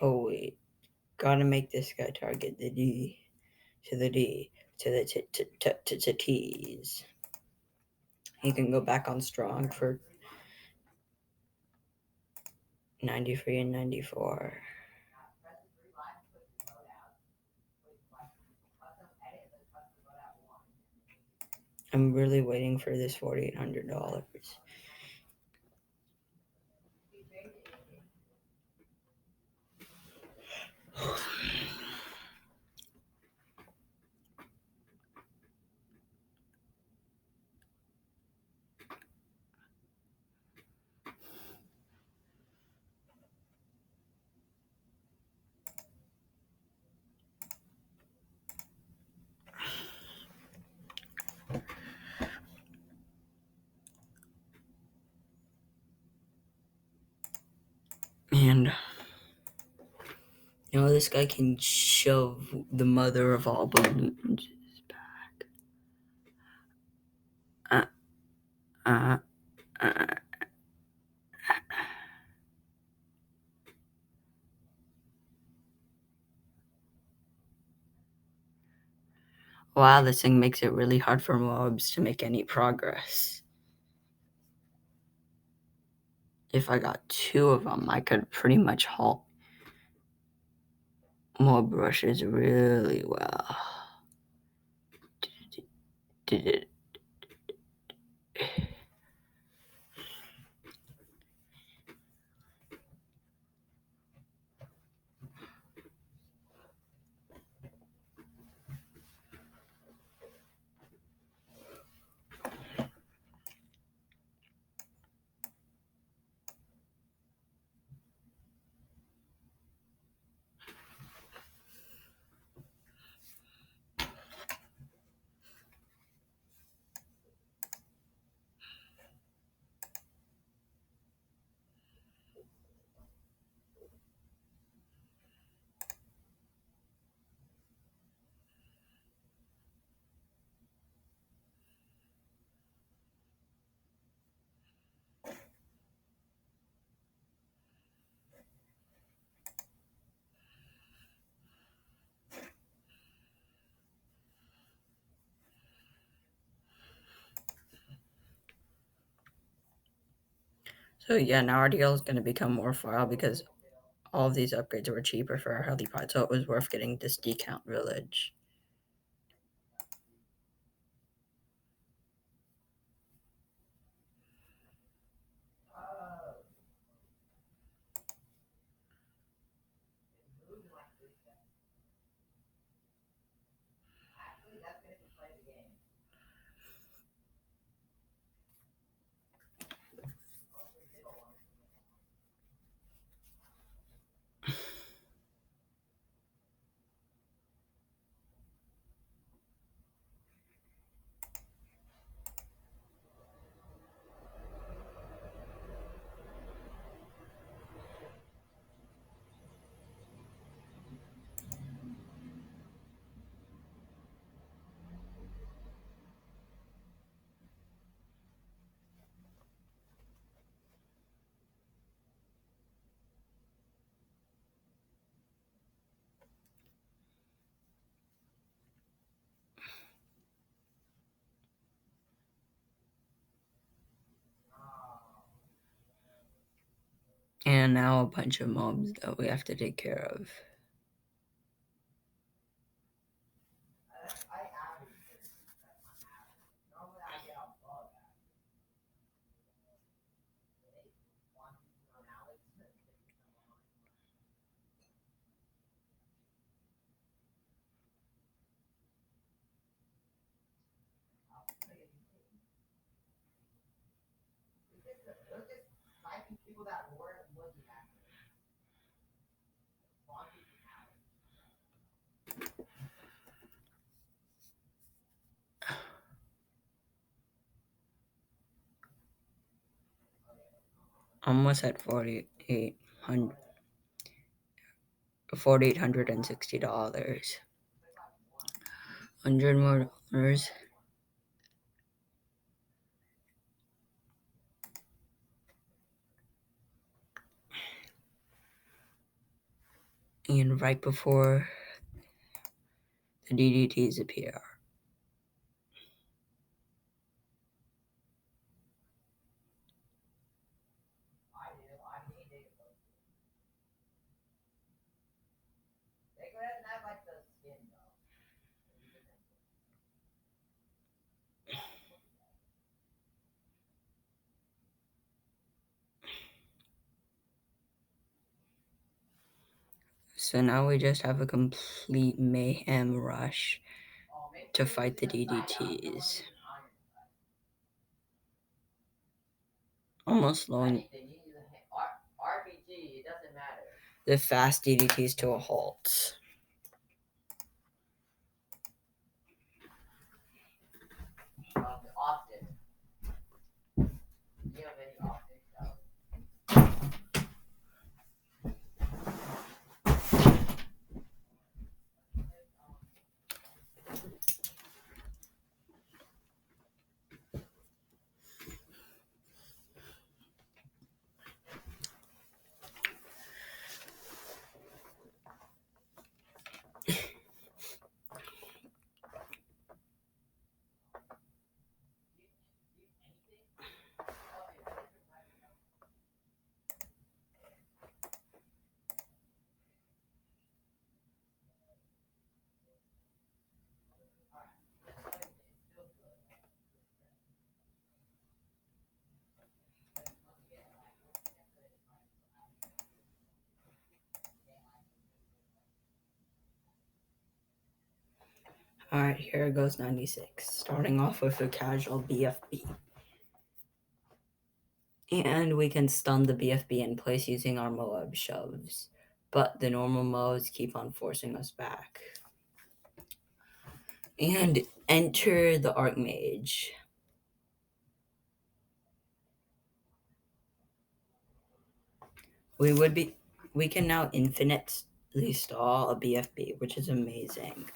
Speaker 1: Oh wait, gotta make this guy target the D to the D to the to T's. He can go back on strong for 93 and 94. I'm really waiting for this $4,800. And this guy can shove the mother of all balloons back. Uh, uh, uh. Wow, this thing makes it really hard for mobs to make any progress. If I got 2 of them, I could pretty much halt mob rushes really well. Did it? So yeah, now our deal is going to become more file because all of these upgrades were cheaper for our healthy pod, so it was worth getting this decount village. And now a bunch of mobs that we have to take care of. Almost at $4,860. 100 more dollars. And right before the DDTs appear. So now we just have a complete mayhem rush to fight the DDTs. Almost slowing the fast DDTs to a halt. Alright, here goes 96. Starting off with a casual BFB. And we can stun the BFB in place using our Moab shoves. But the normal modes keep on forcing us back. And enter the Archmage. We can now infinitely stall a BFB, which is amazing.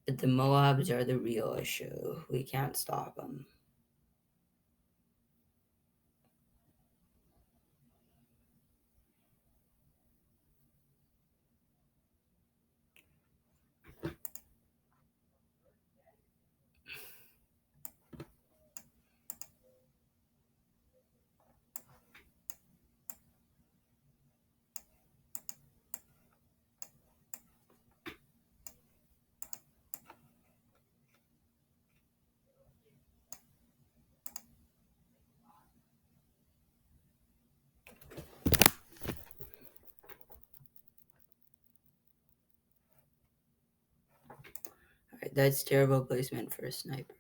Speaker 1: But the Moabs are the real issue. We can't stop them. Alright, that's terrible placement for a sniper.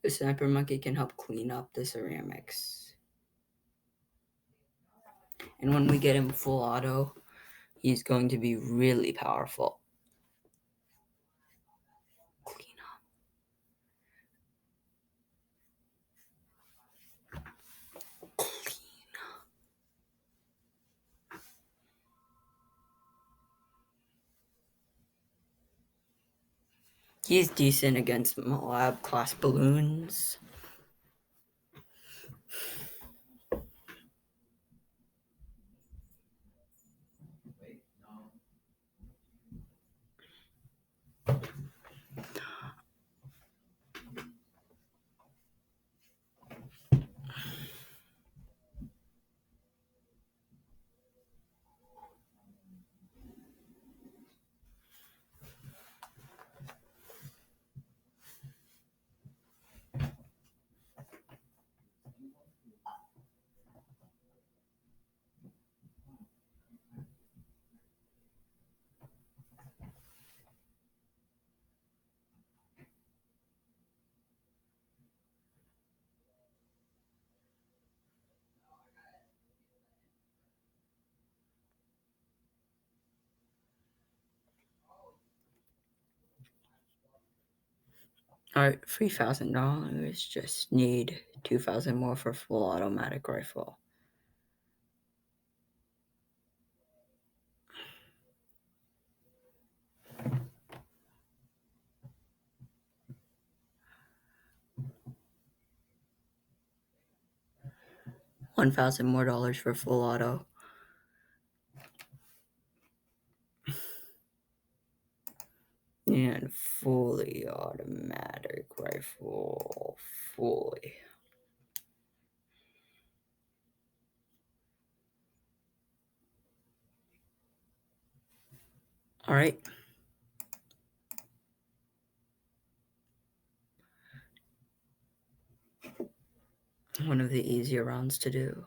Speaker 1: The sniper monkey can help clean up the ceramics. And when we get him full auto, he's going to be really powerful. Clean up. Clean up. He's decent against Moab class balloons. Alright, $3,000. Just need 2,000 more for full automatic rifle. $1,000 more for full auto. And fully automatic rifle. Fully. Alright. One of the easier rounds to do.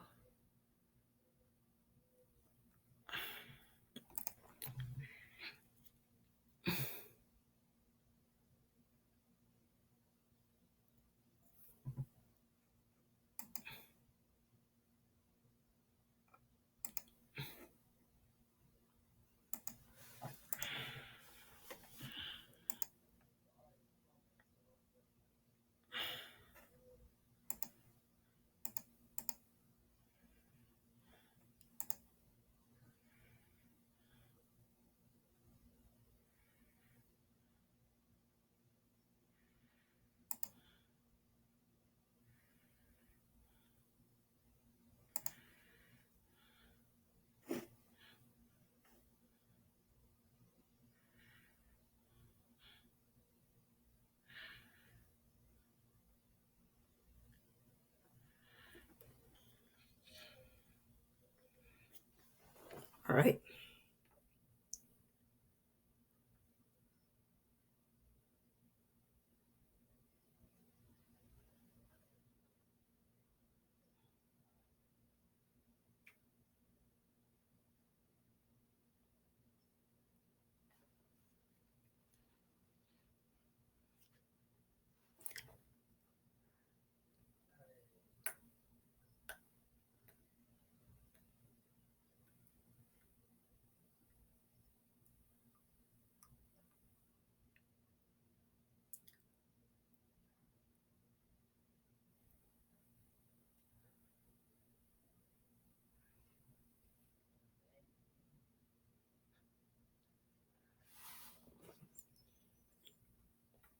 Speaker 1: Alright.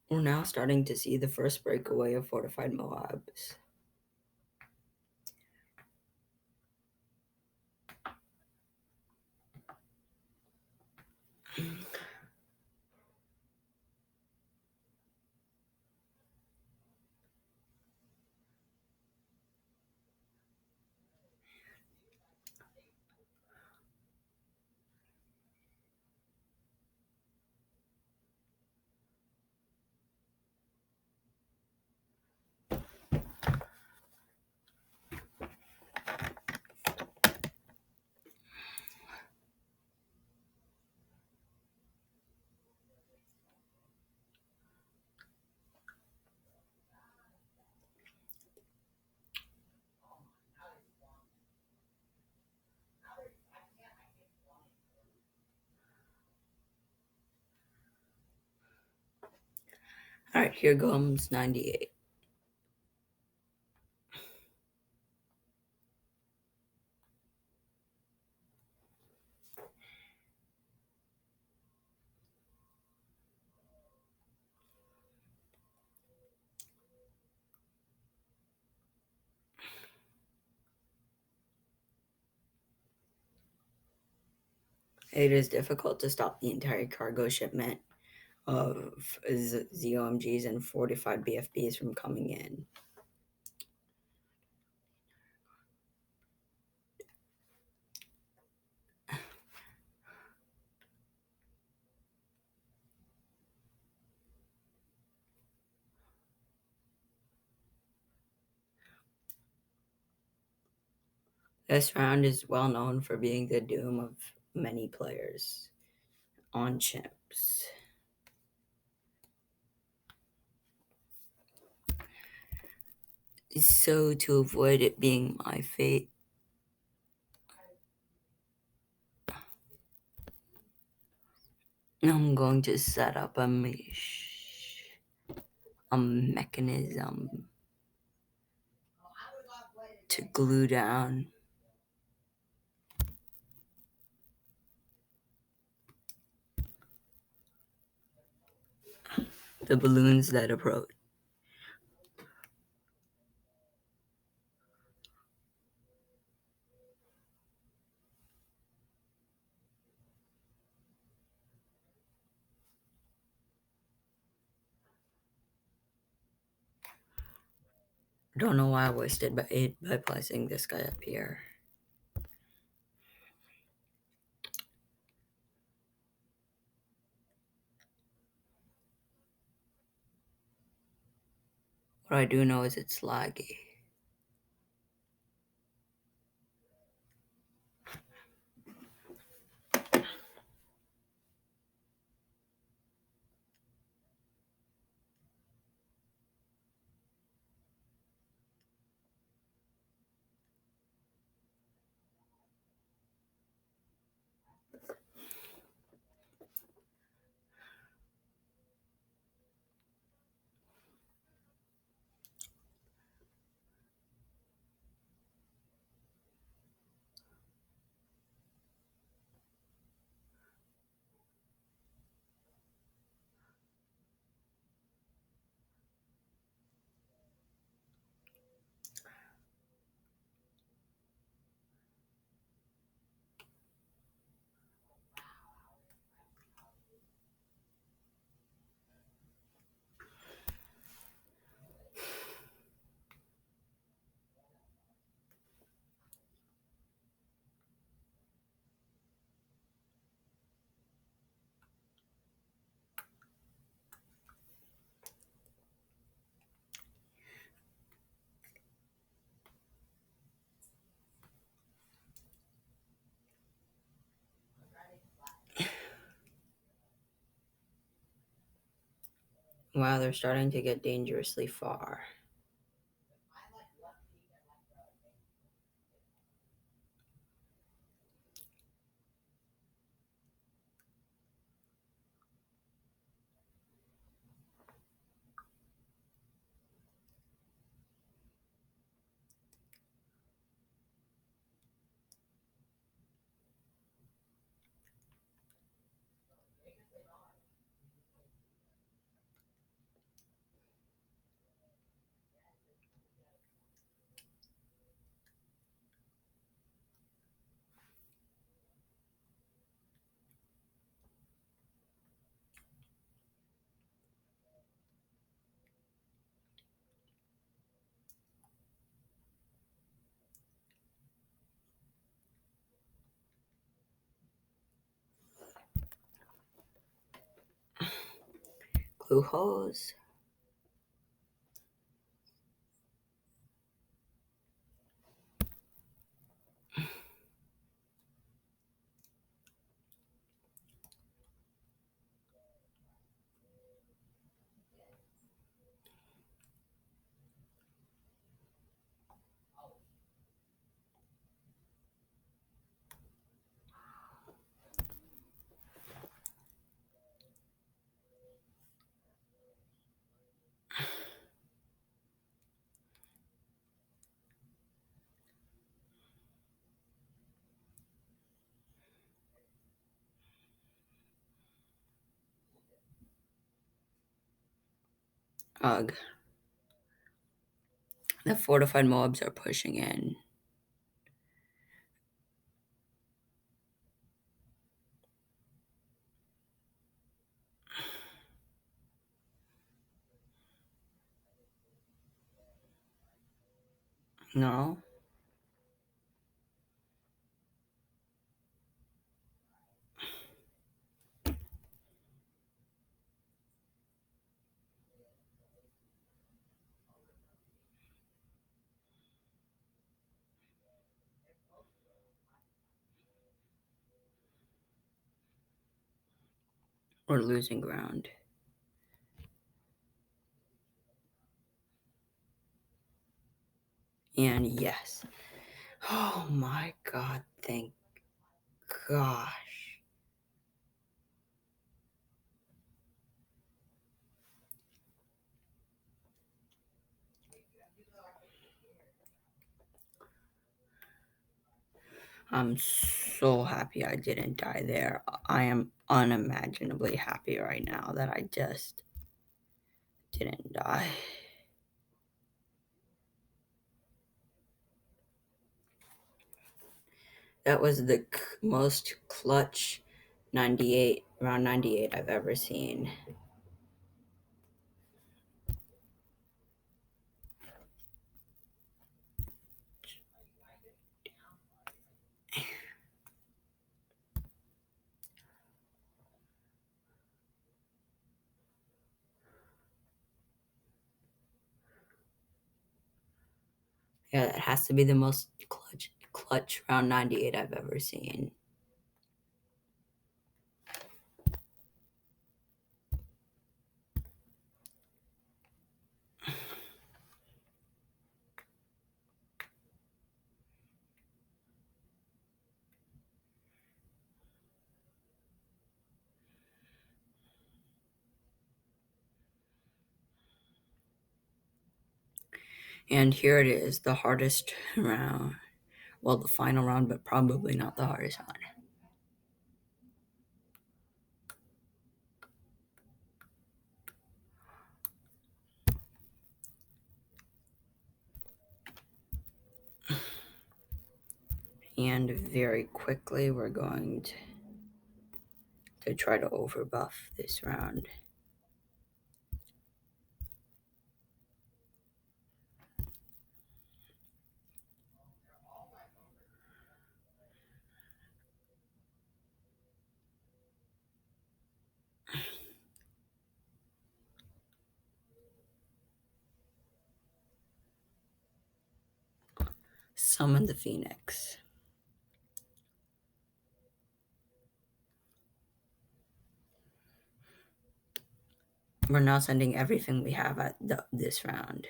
Speaker 1: We're now starting to see the first breakaway of fortified Moabs. Alright, here comes 98. It is difficult to stop the entire cargo shipment of ZOMGs and fortified BFBs from coming in. This round is well known for being the doom of many players on chimps. So to avoid it being my fate, I'm going to set up a leash. mechanism to glue down the balloons that approach. Don't know why I wasted by placing this guy up here. What I do know is it's laggy. Wow, they're starting to get dangerously far. Glue hose. Ugh. The fortified mobs are pushing in. No? We're losing ground. And yes. Oh my god, thank gosh. I'm so happy I didn't die there. I am unimaginably happy right now that I just didn't die. That was the most clutch 98, round 98 I've ever seen. Yeah, that has to be the most clutch round 98 I've ever seen. And here it is, the hardest round. Well, the final round, but probably not the hardest one. And very quickly, we're going to try to overbuff this round. Summon the Phoenix. We're now sending everything we have at this round.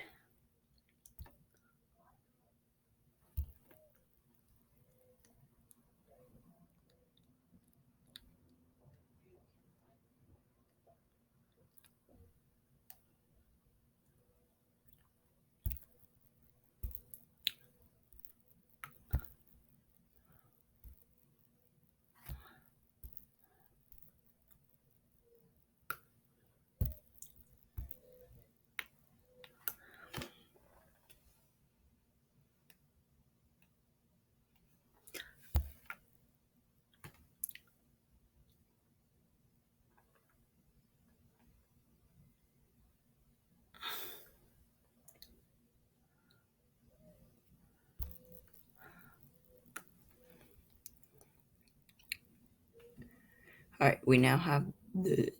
Speaker 1: Alright, we now have the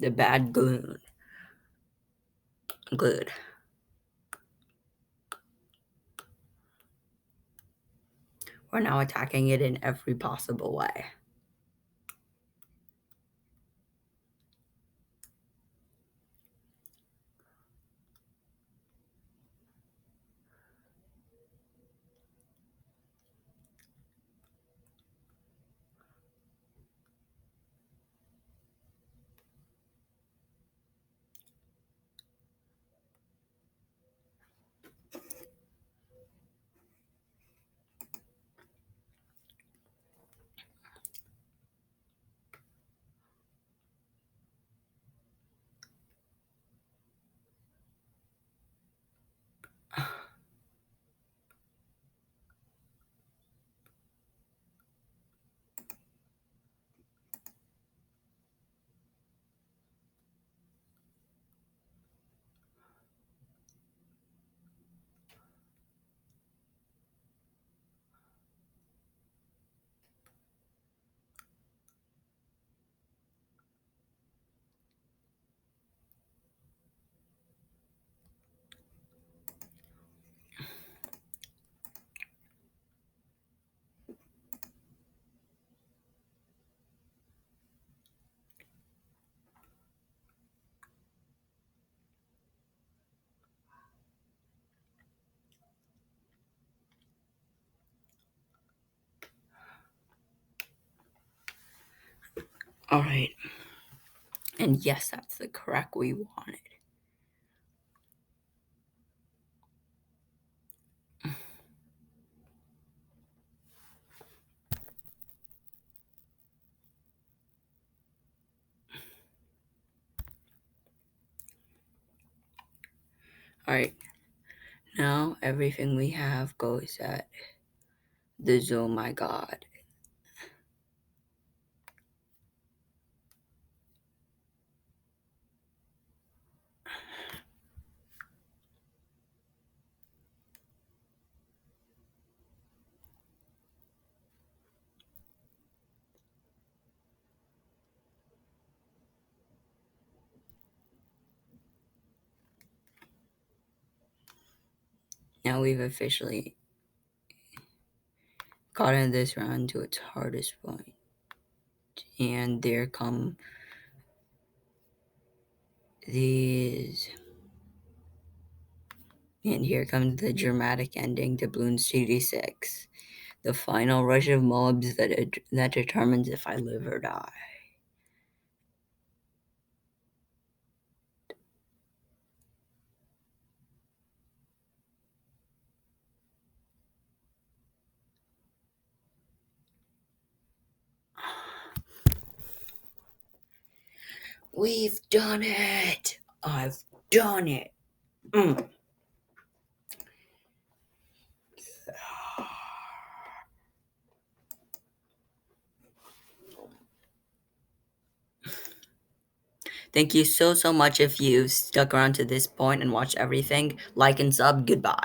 Speaker 1: bad gloon. Good. We're now attacking it in every possible way. Alright. And yes, that's the correct we wanted. Alright, now everything we have goes at the oh my god. Now we've officially gotten this round to its hardest point. And there come these. And here comes the dramatic ending to Bloons BTD6. The final rush of mobs that determines if I live or die. We've done it! I've done it! Mm. Thank you so much if you stuck around to this point and watched everything. Like and sub. Goodbye.